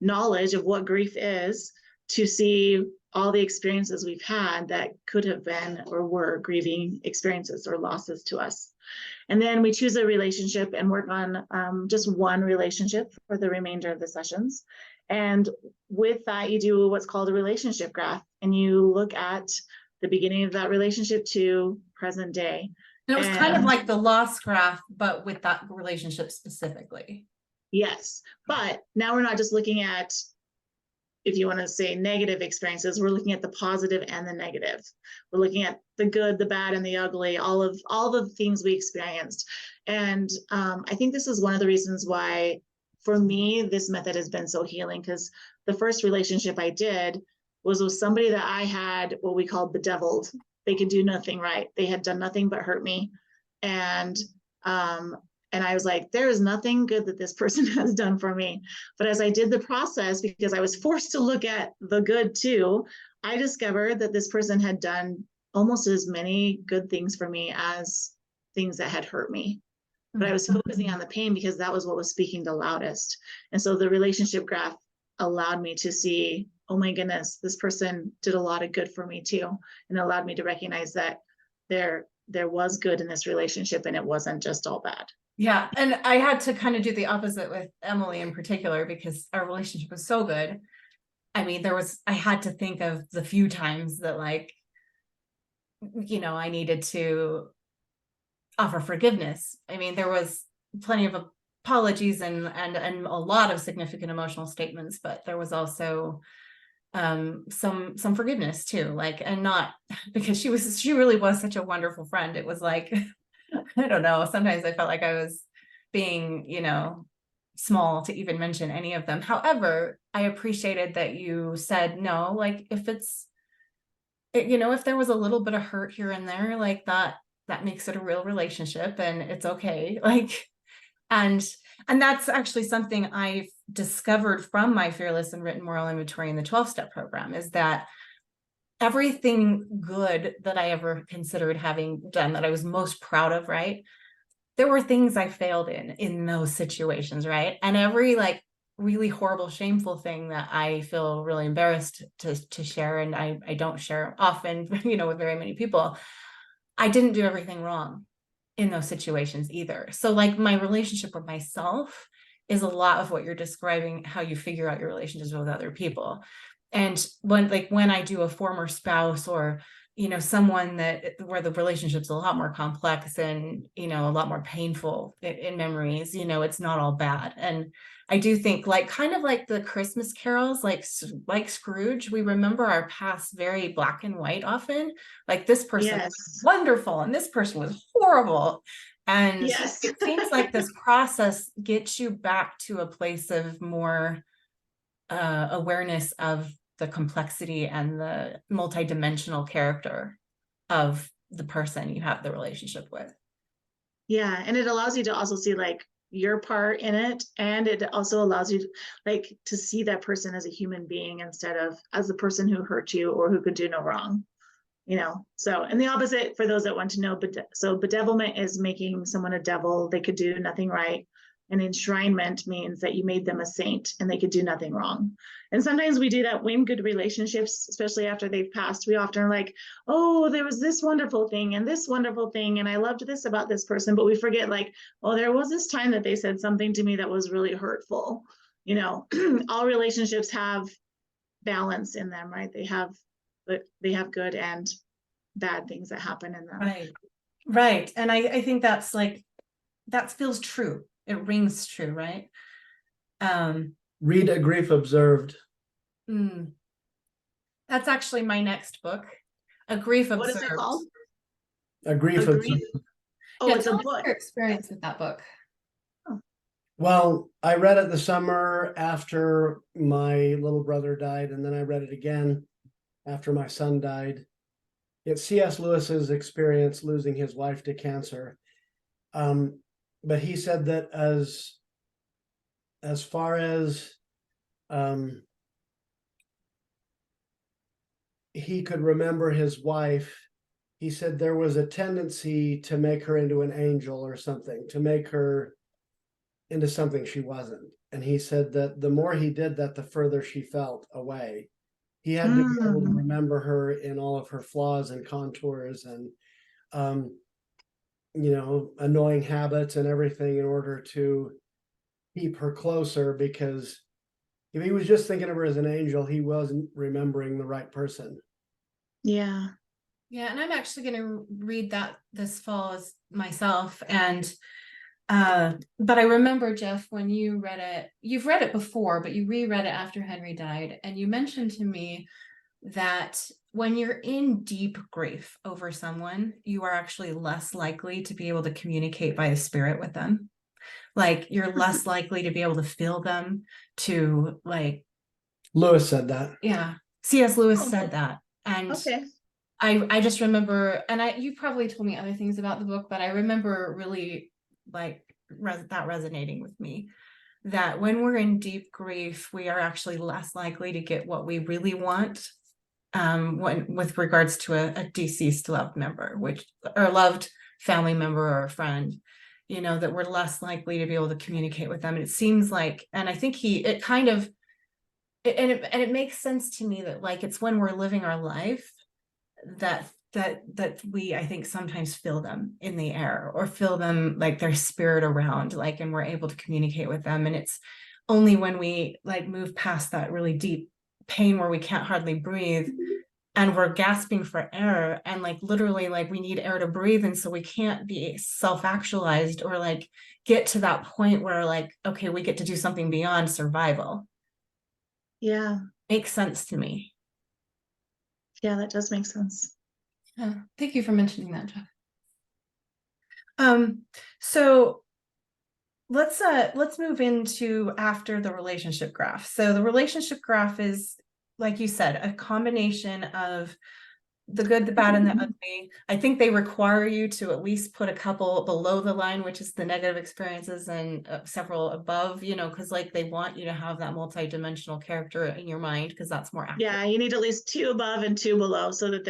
knowledge of what grief is to see all the experiences we've had that could have been or were grieving experiences or losses to us. And then we choose a relationship and work on just one relationship for the remainder of the sessions. And with that, you do what's called a relationship graph, and you look at the beginning of that relationship to present day. It was kind of like the loss graph, but with that relationship specifically. Yes, but now we're not just looking at, if you want to say negative experiences, we're looking at the positive and the negative. We're looking at the good, the bad, and the ugly, all the things we experienced. And I think this is one of the reasons why, for me, this method has been so healing, because the first relationship I did was with somebody that I had what we called bedeviled. They could do nothing right. They had done nothing but hurt me. And I was like, there is nothing good that this person has done for me. But as I did the process, because I was forced to look at the good too, I discovered that this person had done almost as many good things for me as things that had hurt me. But I was focusing on the pain because that was what was speaking the loudest. And so the relationship graph allowed me to see, oh my goodness, this person did a lot of good for me too. And allowed me to recognize that there was good in this relationship and it wasn't just all bad. Yeah. And I had to kind of do the opposite with Emily in particular, because our relationship was so good. I mean, I had to think of the few times that, like, you know, I needed to offer forgiveness. I mean, there was plenty of apologies and a lot of significant emotional statements, but there was also some forgiveness too, like, and not because she really was such a wonderful friend. It was like, I don't know, sometimes I felt like I was being, you know, small to even mention any of them. However, I appreciated that you said no, like, if you know, if there was a little bit of hurt here and there, like that makes it a real relationship and it's okay. Like, and that's actually something I've discovered from my fearless and written moral inventory in the 12-step program, is that everything good that I ever considered having done that I was most proud of, right? There were things I failed in those situations, right? And every like really horrible, shameful thing that I feel really embarrassed to share, and I don't share often, you know, with very many people, I didn't do everything wrong in those situations either. So like my relationship with myself is a lot of what you're describing, how you figure out your relationships with other people. And when I do a former spouse, or, you know, someone where the relationship's a lot more complex and, you know, a lot more painful in memories, you know, it's not all bad. And I do think, like, kind of like the Christmas carols, like Scrooge, we remember our past very black and white often. Like, this person was wonderful and this person was horrible. And it seems like this process gets you back to a place of more awareness of the complexity and the multidimensional character of the person you have the relationship with. Yeah, and it allows you to also see like your part in it, and it also allows you like to see that person as a human being instead of as the person who hurt you or who could do no wrong. You know, so, and the opposite for those that want to know, so bedevilment is making someone a devil, they could do nothing right. And enshrinement means that you made them a saint and they could do nothing wrong. And sometimes we do that in good relationships, especially after they've passed. We often are like, oh, there was this wonderful thing and this wonderful thing, and I loved this about this person, but we forget like, oh, there was this time that they said something to me that was really hurtful. You know, all relationships have balance in them, right? They have good and bad things that happen in them. Right. Right. And I think that's like, that feels true. It rings true, right? Read A Grief Observed. That's actually my next book, A Grief What Observed. is it called? A Grief A Grief? Observed. Oh, Yeah, it's a tell us book. your experience with that book. Well, I read it the summer after my little brother died, and then I read it again after my son died. It's C.S. Lewis's experience losing his wife to cancer. But he said that as far as he could remember his wife, he said there was a tendency to make her into an angel or something, to make her into something she wasn't. And he said that the more he did that, the further she felt away. He had to be able to remember her in all of her flaws and contours and, annoying habits and everything in order to keep her closer, because if he was just thinking of her as an angel, he wasn't remembering the right person. Yeah. Yeah, and I'm actually going to read that this fall as myself. And but I remember, Jeff, when you read it, you've read it before, but you reread it after Henry died, and you mentioned to me that when you're in deep grief over someone, you are actually less likely to be able to communicate by the spirit with them. Like you're less likely to be able to feel them, to like. Lewis said that. Yeah, C.S. Lewis said that. And Okay. I just remember, and you probably told me other things about the book, but I remember really like that resonating with me, that when we're in deep grief, we are actually less likely to get what we really want, when with regards to a deceased loved member, or loved family member or a friend, that we're less likely to be able to communicate with them. And it seems like, and I think it makes sense to me that like it's when we're living our life that we, I think, sometimes feel them in the air or feel them like their spirit around, like, and we're able to communicate with them. And it's only when we like move past that really deep pain where we can't hardly breathe and we're gasping for air, and like literally like we need air to breathe, and so we can't be self-actualized or like get to that point where like, okay, we get to do something beyond survival. Yeah. Makes sense to me. Yeah, that does make sense. Thank you for mentioning that, Jeff. So let's move into after the relationship graph. So the relationship graph is, like you said, a combination of the good, the bad, and the ugly. I think they require you to at least put a couple below the line, which is the negative experiences, and several above, because like they want you to have that multi-dimensional character in your mind, because that's more accurate. Yeah, you need at least 2 above and 2 below so that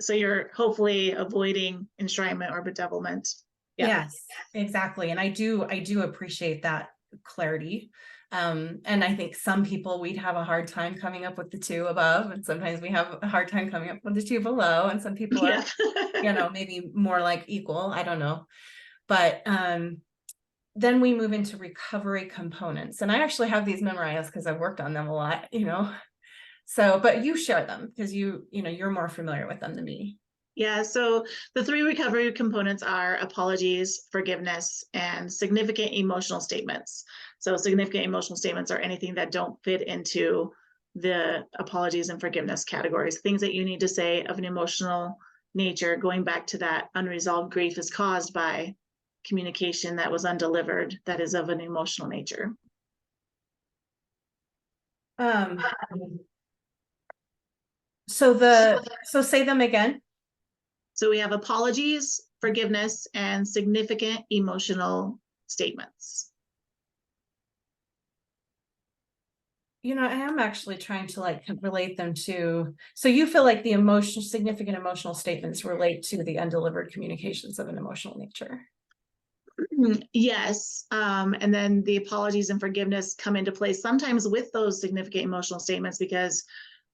so you're hopefully avoiding enshrinement or bedevilment. Yeah. Yes, exactly. And I do appreciate that clarity. And I think some people, we'd have a hard time coming up with the 2 above, and sometimes we have a hard time coming up with the 2 below, and some people are, maybe more like equal, I don't know. But then we move into recovery components, and I actually have these memorized because I've worked on them a lot, so, but you share them because you're more familiar with them than me. Yeah, so the 3 recovery components are apologies, forgiveness, and significant emotional statements. So significant emotional statements are anything that don't fit into the apologies and forgiveness categories, things that you need to say of an emotional nature, going back to that unresolved grief is caused by communication that was undelivered, that is of an emotional nature. Um, so say them again. So we have apologies, forgiveness, and significant emotional statements. You know, I am actually trying to like relate them to, so you feel like the significant emotional statements relate to the undelivered communications of an emotional nature. Yes. And then the apologies and forgiveness come into place sometimes with those significant emotional statements because,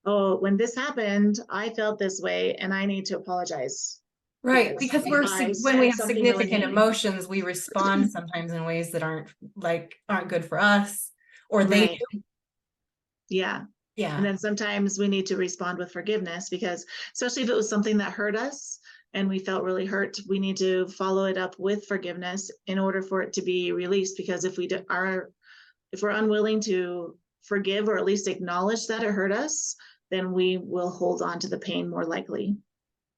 oh, when this happened, I felt this way and I need to apologize. Right, because when we have significant emotions, we respond sometimes in ways that aren't good for us, or they do. Yeah. Yeah. And then sometimes we need to respond with forgiveness because, especially if it was something that hurt us and we felt really hurt, we need to follow it up with forgiveness in order for it to be released. Because if we're unwilling to forgive or at least acknowledge that it hurt us, then we will hold on to the pain more likely.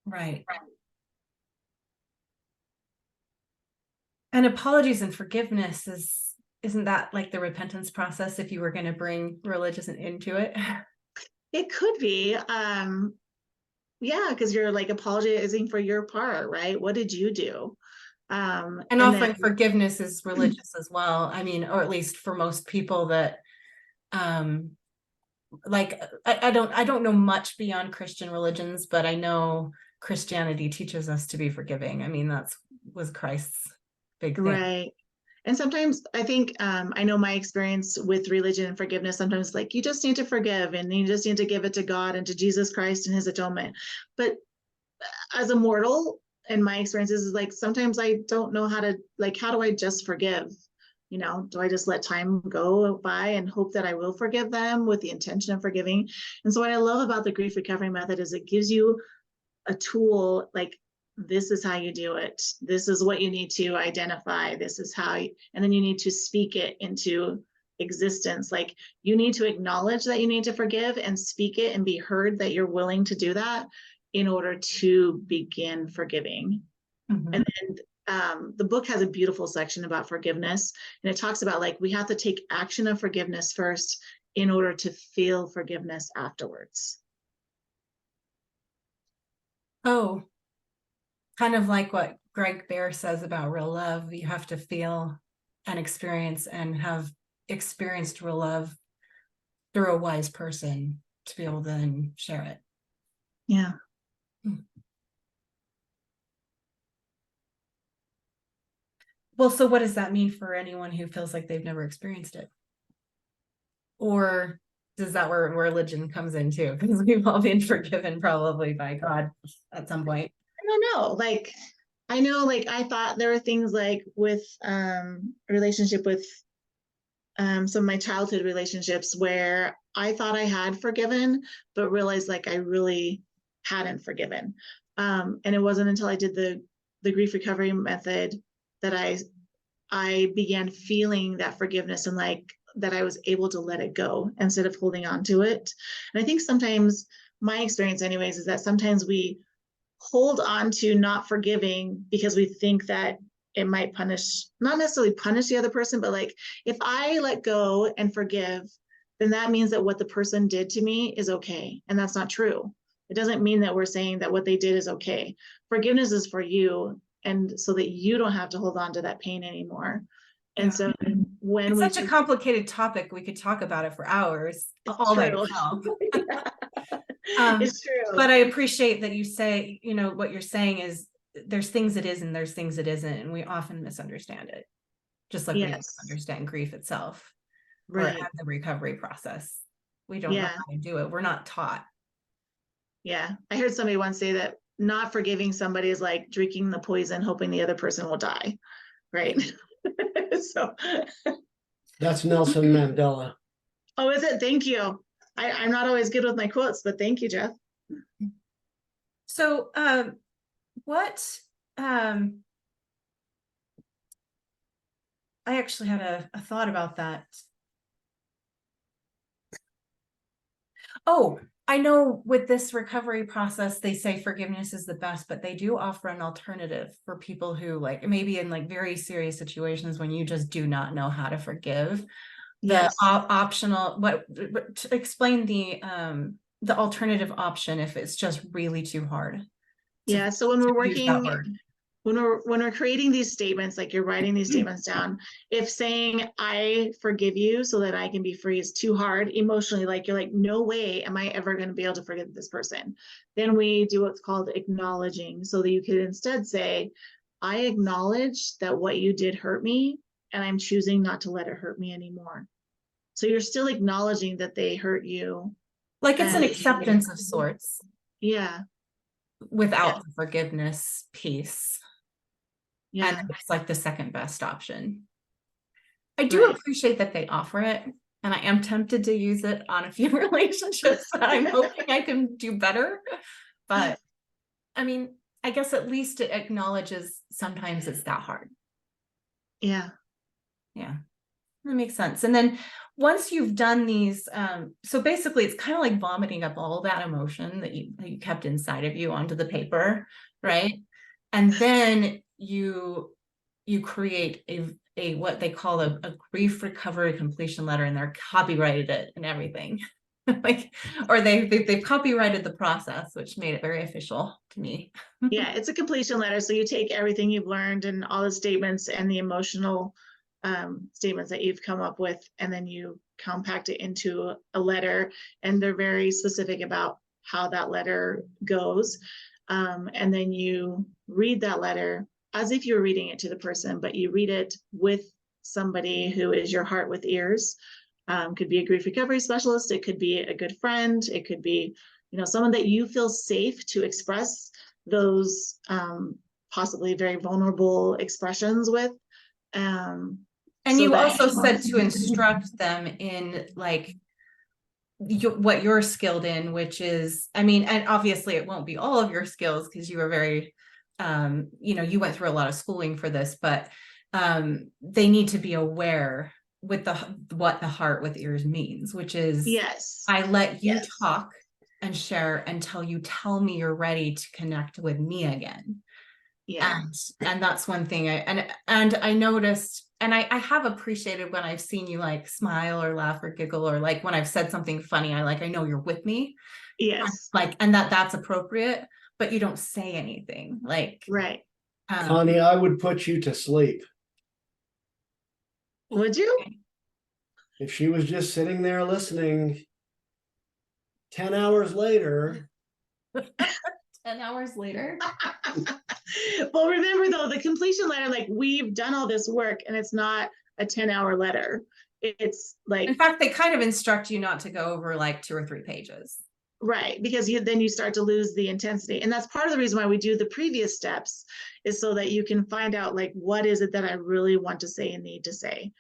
Right. And apologies and forgiveness isn't that like the repentance process if you were going to bring religion into it? It could be. Yeah, because you're like apologizing for your part, right? What did you do? And offering forgiveness is religious as well. I mean, or at least for most people that like I don't know much beyond Christian religions, but I know Christianity teaches us to be forgiving. I mean, was Christ's big thing. Right. And sometimes I think I know my experience with religion and forgiveness, sometimes like you just need to forgive and you just need to give it to God and to Jesus Christ and his atonement. But as a mortal, in my experiences, is like sometimes I don't know how do I just forgive? You know, do I just let time go by and hope that I will forgive them with the intention of forgiving? And so what I love about the grief recovery method is it gives you a tool like this is how you do it. This is what you need to identify. This is how, and then you need to speak it into existence. Like you need to acknowledge that you need to forgive and speak it and be heard that you're willing to do that in order to begin forgiving. Mm-hmm. And then the book has a beautiful section about forgiveness. And it talks about like, we have to take action of forgiveness first in order to feel forgiveness afterwards. Oh, kind of like what Greg Bear says about real love. You have to feel and experience and have experienced real love through a wise person to be able to then share it. Yeah. Well, so what does that mean for anyone who feels like they've never experienced it? Or is that where religion comes in too? Because we've all been forgiven probably by God at some point. I don't know. Like, I know, like, I thought there were things like with relationship with some of my childhood relationships where I thought I had forgiven, but realized like I really hadn't forgiven. And it wasn't until I did the grief recovery method that I began feeling that forgiveness and like that I was able to let it go instead of holding on to it. And I think sometimes my experience anyways is that sometimes we hold on to not forgiving because we think that it might not necessarily punish the other person, but like if I let go and forgive, then that means that what the person did to me is okay. And that's not true. It doesn't mean that we're saying that what they did is okay. Forgiveness is for you, and so that you don't have to hold on to that pain anymore. And so when it's such a complicated topic, we could talk about it for hours all by itself. It's true. But I appreciate that you say, you know, what you're saying is there's things it is and there's things it isn't, and we often misunderstand it, just like we don't understand grief itself, right? Or the recovery process. We don't know how to do it. We're not taught. Yeah, I heard somebody once say that not forgiving somebody is like drinking the poison, hoping the other person will die, right? So that's Nelson Mandela. Oh, is it? Thank you. I'm not always good with my quotes, but thank you, Jeff. So I actually had a thought about that. Oh, I know with this recovery process, they say forgiveness is the best, but they do offer an alternative for people who like maybe in like very serious situations when you just do not know how to forgive. The Yes. optional, to explain the alternative option if it's just really too hard Yeah. So when we're use that working, word. when we're creating these statements, like you're writing these statements down, if saying I forgive you so that I can be free is too hard emotionally, like you're like, no way am I ever going to be able to forgive this person, then we do what's called acknowledging, so that you could instead say, I acknowledge that what you did hurt me, and I'm choosing not to let it hurt me anymore. So you're still acknowledging that they hurt you. Like it's an And acceptance of sorts yeah, without yeah, the forgiveness piece. yeah, And it's like the second best option. I do right. appreciate that they offer it, and I am tempted to use it on a few relationships that I'm hoping I can do better. But I mean, I guess at least it acknowledges sometimes it's that hard. Yeah. Yeah, that makes sense. And then once you've done these, so basically it's kind of like vomiting up all that emotion that you kept inside of you onto the paper, right? And then you create a what they call a grief recovery completion letter, and they're copyrighted it and everything. Like, or they've copyrighted the process, which made it very official to me. Yeah, it's a completion letter. So you take everything you've learned and all the statements and the emotional statements that you've come up with, and then you compact it into a letter. And they're very specific about how that letter goes. And then you read that letter as if you're reading it to the person, but you read it with somebody who is your heart with ears. Could be a grief recovery specialist. It could be a good friend. It could be, someone that you feel safe to express those possibly very vulnerable expressions with. And So you that also said to instruct them in like what you're skilled in, which is, I mean, and obviously it won't be all of your skills because you were very, you went through a lot of schooling for this, but they need to be aware with what the heart with ears means, which is, yes, I let you yes, talk and share until you tell me you're ready to connect with me again. yeah, And that's one thing and I noticed, and I have appreciated when I've seen you like smile or laugh or giggle, or like when I've said something funny, I know you're with me, yes, like, and that's appropriate, but you don't say anything like, right. Connie, I would put you to sleep. Would you? If she was just sitting there listening, 10 hours later. 10 hours later. Well, remember though, the completion letter, like we've done all this work and it's not a 10-hour letter. It's like, In fact, they kind of instruct you not to go over like 2 or 3 pages. right, because then you start to lose the intensity. And that's part of the reason why we do the previous steps, is so that you can find out like, what is it that I really want to say and need to say.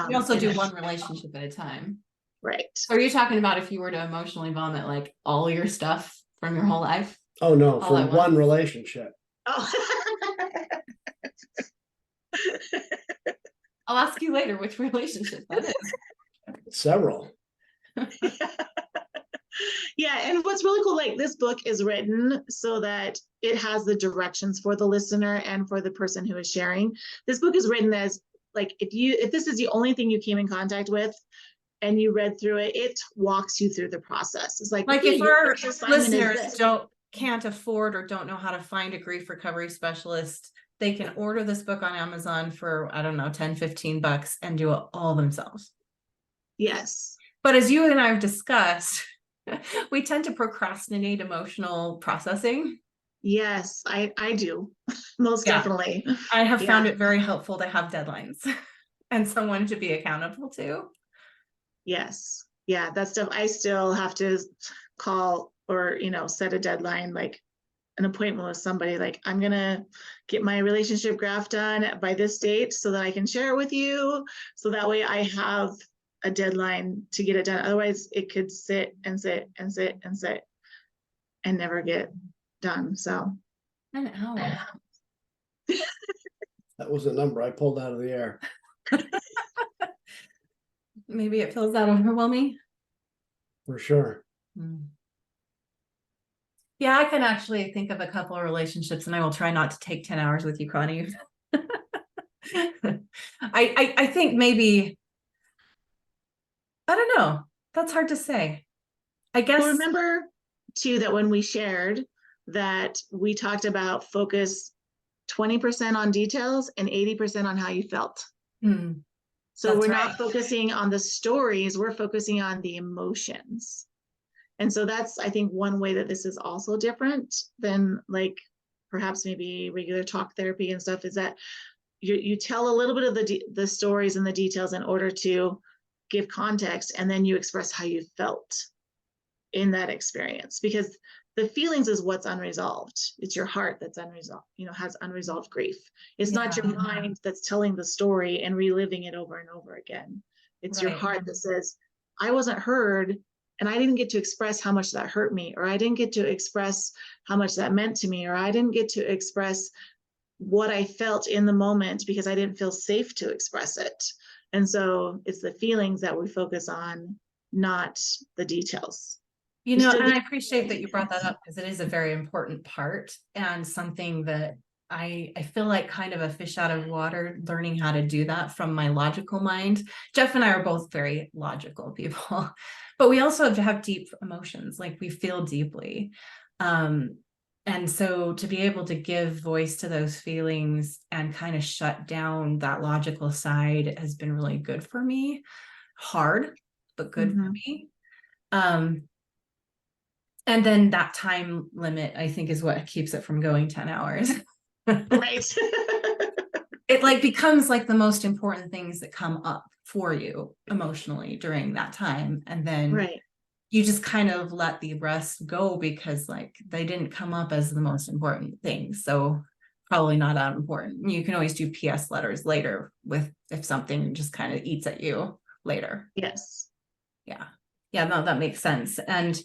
We also do one relationship at a time. Right. So are you talking about if you were to emotionally vomit like all your stuff from your whole life? Oh no, All for at one once? relationship. Oh. I'll ask you later which relationship that is. Several. Yeah, and what's really cool, like this book is written so that it has the directions for the listener and for the person who is sharing. This book is written as like, if this is the only thing you came in contact with and you read through it, it walks you through the process. It's like, Like okay, if your our first assignment is listeners this. can't afford or don't know how to find a grief recovery specialist, they can order this book on Amazon for, I don't know, 10, 15 bucks and do it all themselves. Yes. But as you and I have discussed, we tend to procrastinate emotional processing. Yes, I do. Most Yeah. definitely. I have Yeah. found it very helpful to have deadlines and someone to be accountable to. Yes. Yeah, that stuff I still have to call or, set a deadline, like an appointment with somebody, like I'm gonna get my relationship graph done by this date so that I can share it with you. So that way I have a deadline to get it done. Otherwise it could sit and sit and sit and sit and never get done. So An hour. That was a number I pulled out of the air. Maybe it feels that overwhelming. For sure. Yeah, I can actually think of a couple of relationships, and I will try not to take 10 hours with you, Connie. I think maybe I don't know. That's hard to say. I guess. Well, remember too that when we shared that we talked about focus 20% on details and 80% on how you felt. So That's we're right. not focusing on the stories, we're focusing on the emotions. And so that's, I think, one way that this is also different than like perhaps maybe regular talk therapy and stuff, is that you tell a little bit of the stories and the details in order to give context, and then you express how you felt in that experience, because the feelings is what's unresolved. It's your heart that's unresolved, has unresolved grief. It's not your mind that's telling the story and reliving it over and over again. It's your heart that says, I wasn't heard, and I didn't get to express how much that hurt me, or I didn't get to express how much that meant to me, or I didn't get to express what I felt in the moment because I didn't feel safe to express it. And so it's the feelings that we focus on, not the details. And I appreciate that you brought that up, because it is a very important part, and something that I feel like kind of a fish out of water, learning how to do that from my logical mind. Jeff and I are both very logical people, but we also have deep emotions, like we feel deeply. And so to be able to give voice to those feelings and kind of shut down that logical side has been really good for me. Hard, but good for me. And then that time limit, I think, is what keeps it from going 10 hours. Right. It like becomes like the most important things that come up for you emotionally during that time. And then you just kind of let the rest go, because like they didn't come up as the most important things. So probably not that important. You can always do PS letters later if something just kind of eats at you later. Yes. Yeah, no, that makes sense. And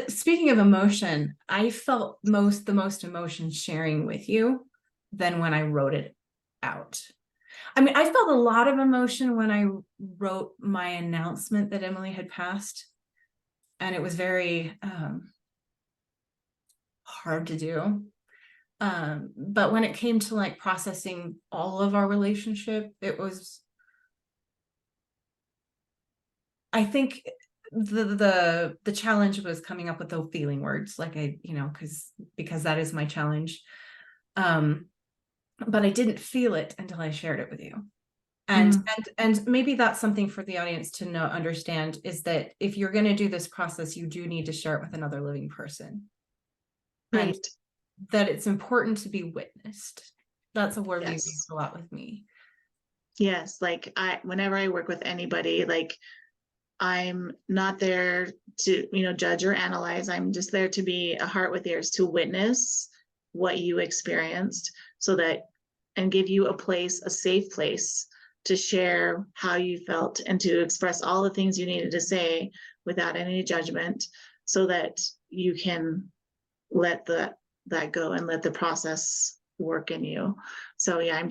speaking of emotion, I felt the most emotion sharing with you than when I wrote it out. I mean, I felt a lot of emotion when I wrote my announcement that Emily had passed, and it was very hard to do. But when it came to like processing all of our relationship, it was, I think the challenge was coming up with those feeling words, like because that is my challenge. But I didn't feel it until I shared it with you. And maybe that's something for the audience to understand, is that if you're going to do this process, you do need to share it with another living person. Right. And that it's important to be witnessed. That's a word we use a lot with me. Yes. Like whenever I work with anybody, like I'm not there to, judge or analyze. I'm just there to be a heart with ears, to witness what you experienced, and give you a safe place to share how you felt and to express all the things you needed to say without any judgment, so that you can let that go and let the process work in you. So yeah,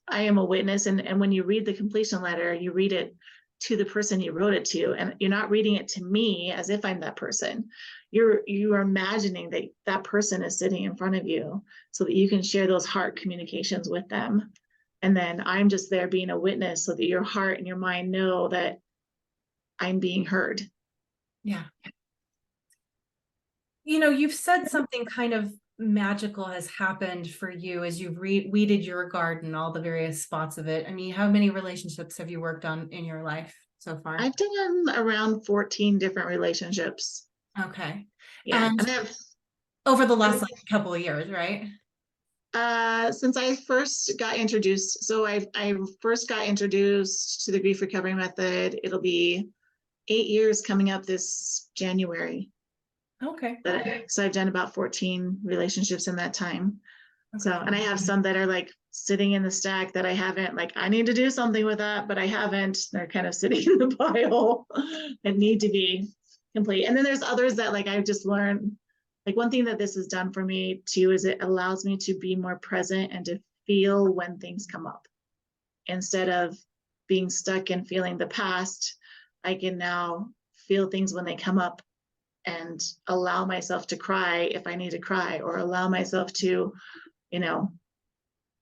I am a witness. And when you read the completion letter, you read it to the person you wrote it to, and you're not reading it to me as if I'm that person. You are imagining that person is sitting in front of you, so that you can share those heart communications with them. And then I'm just there being a witness, so that your heart and your mind know that I'm being heard. Yeah. You've said something kind of magical has happened for you as you've weeded your garden, all the various spots of it. I mean, how many relationships have you worked on in your life so far? I've done around 14 different relationships. Okay. Yeah. And I have, over the last couple of years, right? Since I first got introduced. So I first got introduced to the grief recovery method. It'll be 8 years coming up this January. Okay. So I've done about 14 relationships in that time. Okay. So, and I have some that are like sitting in the stack that I haven't, like, I need to do something with that, but I haven't. They're kind of sitting in the pile and need to be complete. And then there's others that like I've just learned. Like one thing that this has done for me too is it allows me to be more present and to feel when things come up. Instead of being stuck and feeling the past, I can now feel things when they come up and allow myself to cry if I need to cry, or allow myself to,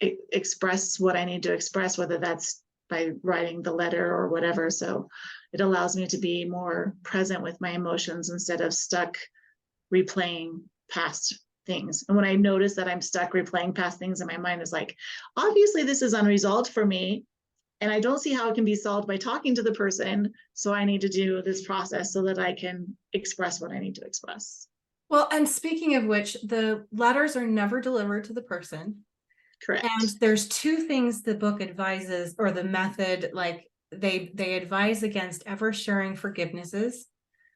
express what I need to express, whether that's by writing the letter or whatever. So it allows me to be more present with my emotions instead of stuck replaying past things. And when I notice that I'm stuck replaying past things in my mind, is like, obviously this is unresolved for me. And I don't see how it can be solved by talking to the person. So I need to do this process so that I can express what I need to express. Well, and speaking of which, the letters are never delivered to the person. Correct. And there's two things the book advises, or the method, like they advise against ever sharing forgivenesses,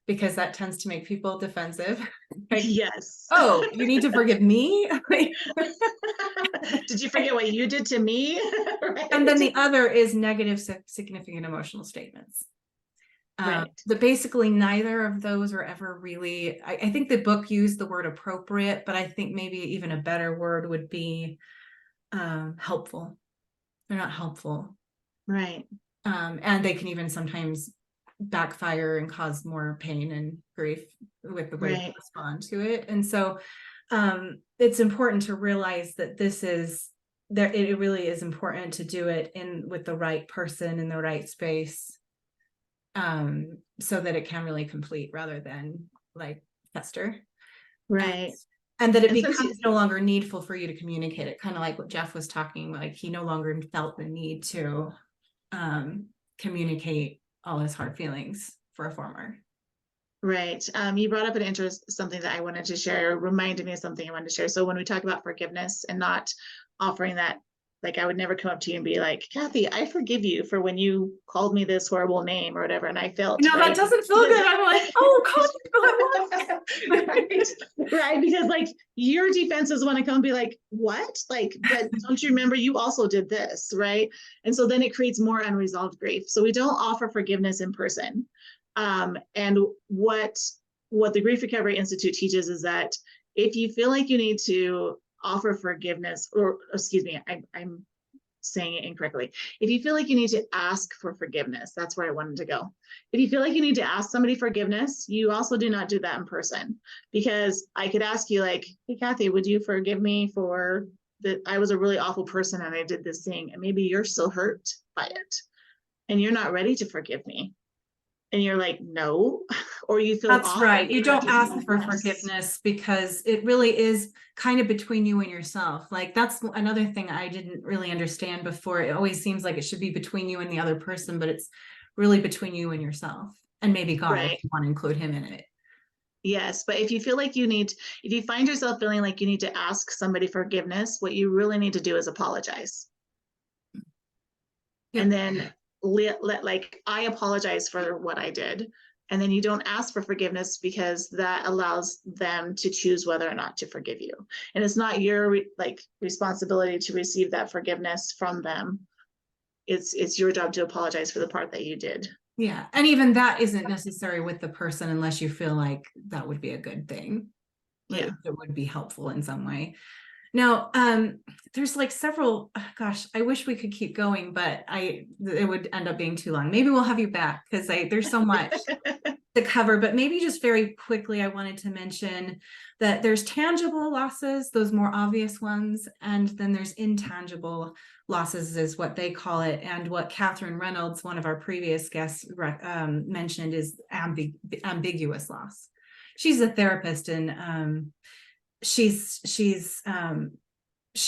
because that tends to make people defensive. Like, yes. oh, you need to forgive me? Did you forget what you did to me? Right. And then the other is negative significant emotional statements. Right. But basically neither of those are ever really, I think the book used the word appropriate, but I think maybe even a better word would be helpful. They're not helpful. Right. And they can even sometimes backfire and cause more pain and grief with the way they respond to it. And so it's important to realize that this is there. It really is important to do it with the right person in the right space, so that it can really complete rather than like fester. Right. And that it becomes no longer needful for you to communicate it, kind of like what Jeff was talking, like he no longer felt the need to communicate all his hard feelings for a former. Right. You brought up something that I wanted to share, reminded me of something I wanted to share. So when we talk about forgiveness and not offering that, like I would never come up to you and be like, Cathy, I forgive you for when you called me this horrible name or whatever. And I felt, no, that doesn't feel good. I'm like, oh, right. Because like your defenses want to come and be like, what? Like, but don't you remember you also did this, right? And so then it creates more unresolved grief. So we don't offer forgiveness in person. And what the Grief Recovery Institute teaches is that if you feel like you need to offer forgiveness, or excuse me, I'm saying it incorrectly. If you feel like you need to ask for forgiveness, that's where I wanted to go. If you feel like you need to ask somebody forgiveness, you also do not do that in person, because I could ask you like, hey, Cathy, would you forgive me for that? I was a really awful person and I did this thing, and maybe you're still hurt by it and you're not ready to forgive me. And you're like, no, or you feel that's right. You don't ask for forgiveness because it really is kind of between you and yourself. Like that's another thing I didn't really understand before. It always seems like it should be between you and the other person, but it's really between you and yourself, and maybe God, if you want to include him in it. Yes, but if you feel like if you find yourself feeling like you need to ask somebody forgiveness, what you really need to do is apologize. Yep. And then like I apologize for what I did, and then you don't ask for forgiveness because that allows them to choose whether or not to forgive you, and it's not your responsibility to receive that forgiveness from them. It's your job to apologize for the part that you did. Yeah, and even that isn't necessary with the person unless you feel like that would be a good thing. Like, yeah, it would be helpful in some way. Now, there's like several, gosh, I wish we could keep going, but it would end up being too long. Maybe we'll have you back because there's so much to cover, but maybe just very quickly, I wanted to mention that there's tangible losses, those more obvious ones, and then there's intangible losses is what they call it. And what Catherine Reynolds, one of our previous guests, mentioned is ambiguous loss. She's a therapist, and she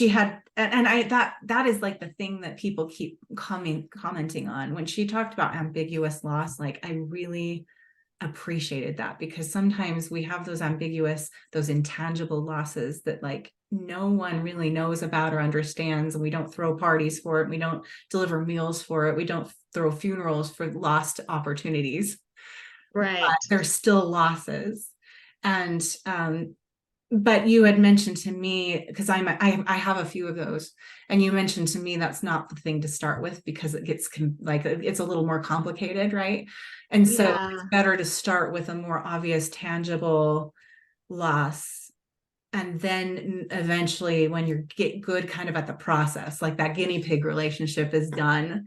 had, and that is like the thing that people keep commenting on when she talked about ambiguous loss. Like I really appreciated that, because sometimes we have those intangible losses that like no one really knows about or understands, and we don't throw parties for it, we don't deliver meals for it, we don't throw funerals for lost opportunities, right? But there's still losses. And but you had mentioned to me, because I have a few of those, and you mentioned to me that's not the thing to start with because it gets it's a little more complicated, right? And so it's better to start with a more obvious, tangible loss, and then eventually, when you get good kind of at the process, like that guinea pig relationship is done,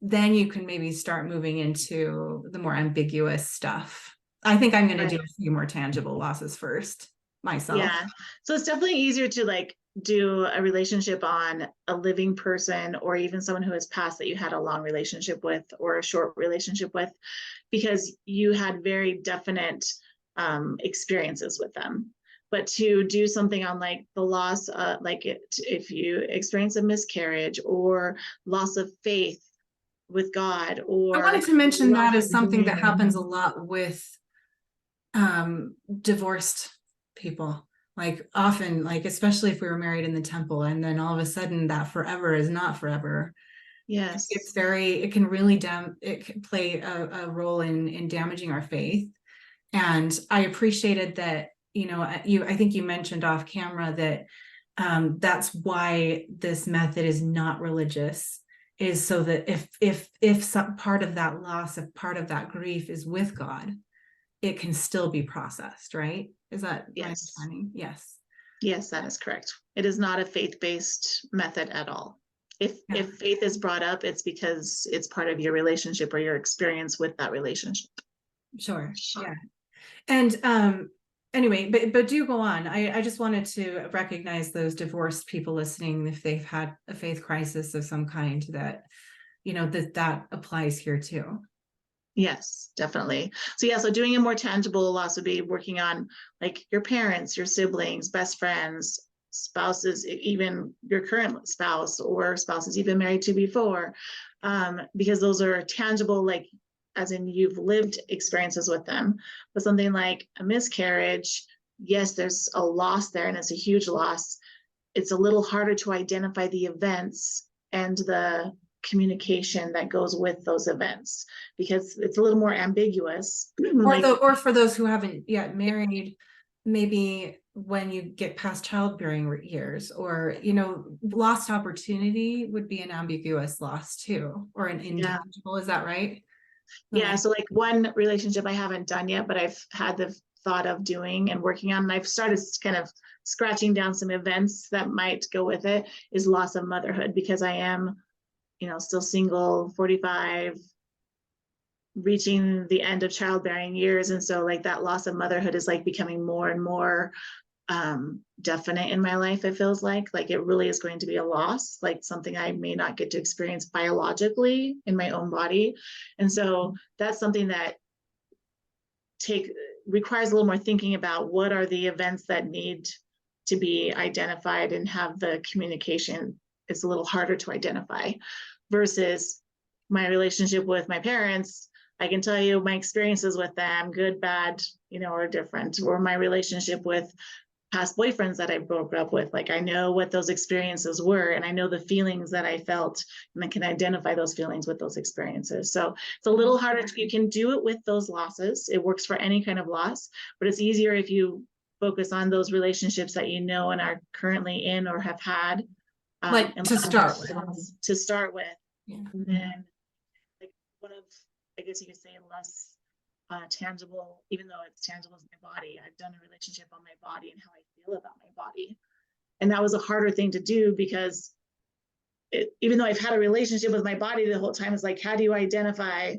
then you can maybe start moving into the more ambiguous stuff. I think I'm going to do a few more tangible losses first. myself. Yeah. So it's definitely easier to like do a relationship on a living person or even someone who has passed that you had a long relationship with or a short relationship with, because you had very definite experiences with them. But to do something on like the loss, if you experience a miscarriage or loss of faith with God, or I wanted to mention loss that as of something that dreams. happens a lot with divorced people. Like often, like especially if we were married in the temple and then all of a sudden that forever is not forever. Yes. It can really it can play a role in damaging our faith. And I appreciated that, I think you mentioned off camera that that's why this method is not religious, is so that if some part of that loss, if part of that grief is with God, it can still be processed, right? Is that my Yes. understanding? Yes. Yes, that is correct. It is not a faith-based method at all. Yeah. If faith is brought up, it's because it's part of your relationship or your experience with that relationship. Sure. Yeah. And anyway, but do go on. I just wanted to recognize those divorced people listening, if they've had a faith crisis of some kind, that that applies here too. Yes, definitely. So yeah, so doing a more tangible loss would be working on like your parents, your siblings, best friends, spouses, even your current spouse or spouses you've been married to before, because those are tangible, like as in you've lived experiences with them. But something like a miscarriage, yes, there's a loss there and it's a huge loss. It's a little harder to identify the events and the communication that goes with those events because it's a little more ambiguous. Or for those who haven't yet married, maybe when you get past childbearing years, or lost opportunity would be an ambiguous loss too, or an intangible. Is that right? Yeah, so like one relationship I haven't done yet, but I've had the thought of doing and working on, and I've started kind of scratching down some events that might go with it, is loss of motherhood, because I am, still single, 45, reaching the end of childbearing years. And so like that loss of motherhood is like becoming more and more definite in my life. It feels like it really is going to be a loss, like something I may not get to experience biologically in my own body. And so that's something that requires a little more thinking about what are the events that need to be identified and have the communication. It's a little harder to identify versus my relationship with my parents. I can tell you my experiences with them, good, bad, are different. Or my relationship with past boyfriends that I broke up with, like I know what those experiences were and I know the feelings that I felt, and I can identify those feelings with those experiences. So it's a little harder. You can do it with those losses. It works for any kind of loss, but it's easier if you focus on those relationships that and are currently in or have had. To start with. Yeah. And then like one of, I guess you could say, less tangible, even though it's tangible as my body. I've done a relationship on my body and how I feel about my body. And that was a harder thing to do because even though I've had a relationship with my body the whole time, it's like, how do you identify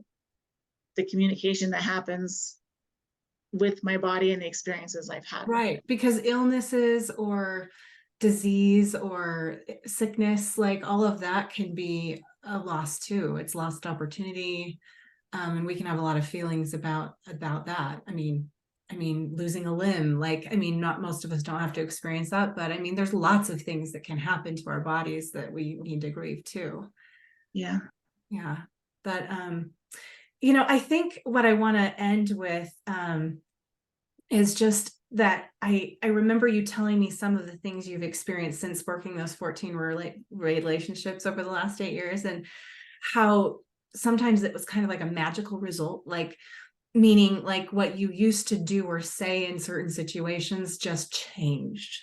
the communication that happens with my body and the experiences I've had? Right. Because illnesses or disease or sickness, like all of that can be a loss too. It's lost opportunity. And we can have a lot of feelings about that. I mean, losing a limb, not most of us don't have to experience that, but there's lots of things that can happen to our bodies that we need to grieve too. Yeah. Yeah. But, I think what I want to end with, is just that I remember you telling me some of the things you've experienced since working those 14 relationships over the last 8 years, and how sometimes it was kind of like a magical result, like meaning like what you used to do or say in certain situations just changed.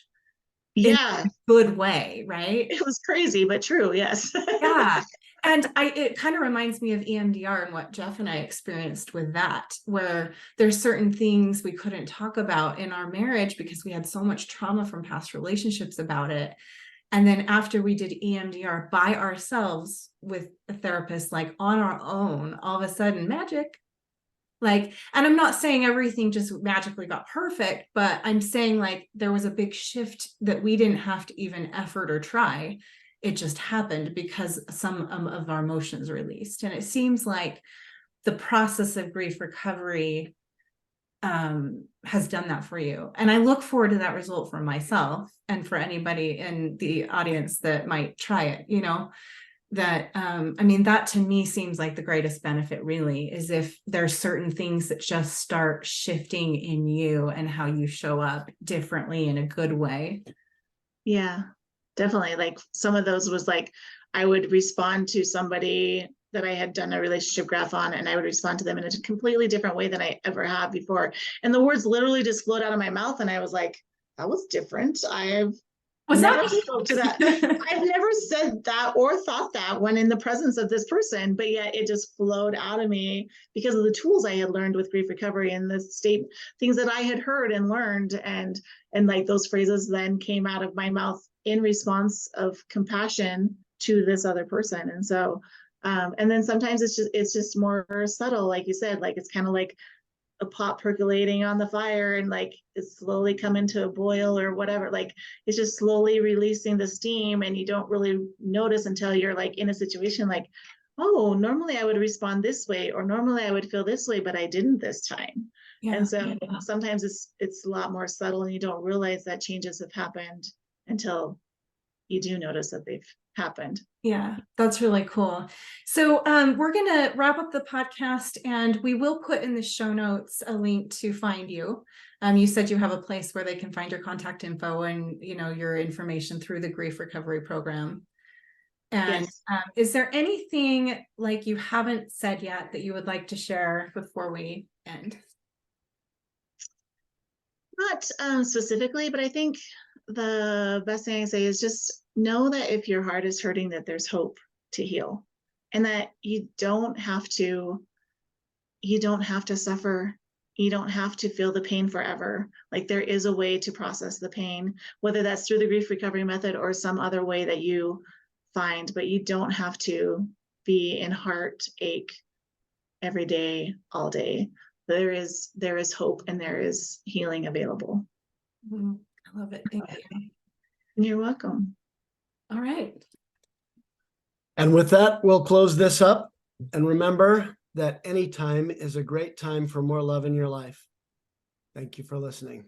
Yeah. In a good way, right? It was crazy, but true. Yes. Yeah. And it kind of reminds me of EMDR and what Jeff and I experienced with that, where there's certain things we couldn't talk about in our marriage because we had so much trauma from past relationships about it. And then after we did EMDR by ourselves with a therapist, like on our own, all of a sudden magic, Like, and I'm not saying everything just magically got perfect, but I'm saying like there was a big shift that we didn't have to even effort or try. It just happened because some of our emotions released. And it seems like the process of grief recovery has done that for you. And I look forward to that result for myself and for anybody in the audience that might try it, you know, that, I mean, that to me seems like the greatest benefit really is if there's certain things that just start shifting in you and how you show up differently in a good way. Yeah, definitely. Like some of those was like, I would respond to somebody that I had done a relationship graph on, and I would respond to them in a completely different way than I ever have before. And the words literally just flowed out of my mouth. And I was like, that was different. I've Was never that spoke to that. I've never said that or thought that when in the presence of this person, but yet it just flowed out of me because of the tools I had learned with grief recovery and the state things that I had heard and learned. And like those phrases then came out of my mouth in response of compassion to this other person. And so, and then sometimes it's just more subtle, like you said, like it's kind of like a pot percolating on the fire and like it's slowly coming to a boil or whatever. Like it's just slowly releasing the steam and you don't really notice until you're like in a situation like, oh, normally I would respond this way or normally I would feel this way, but I didn't this time. Yeah, and so yeah. sometimes it's a lot more subtle and you don't realize that changes have happened until you do notice that they've happened. Yeah, that's really cool. So we're going to wrap up the podcast and we will put in the show notes a link to find you. You said you have a place where they can find your contact info and, you know, your information through the grief recovery program. And Yes. Is there anything like you haven't said yet that you would like to share before we end? Not specifically, but I think the best thing I say is just know that if your heart is hurting, that there's hope to heal and that you don't have to suffer. You don't have to feel the pain forever. Like there is a way to process the pain, whether that's through the grief recovery method or some other way that you find, but you don't have to be in heartache every day, all day. There is hope and there is healing available. I love it. Thank you. You're welcome. All right. And with that, we'll close this up. And remember that any time is a great time for more love in your life. Thank you for listening.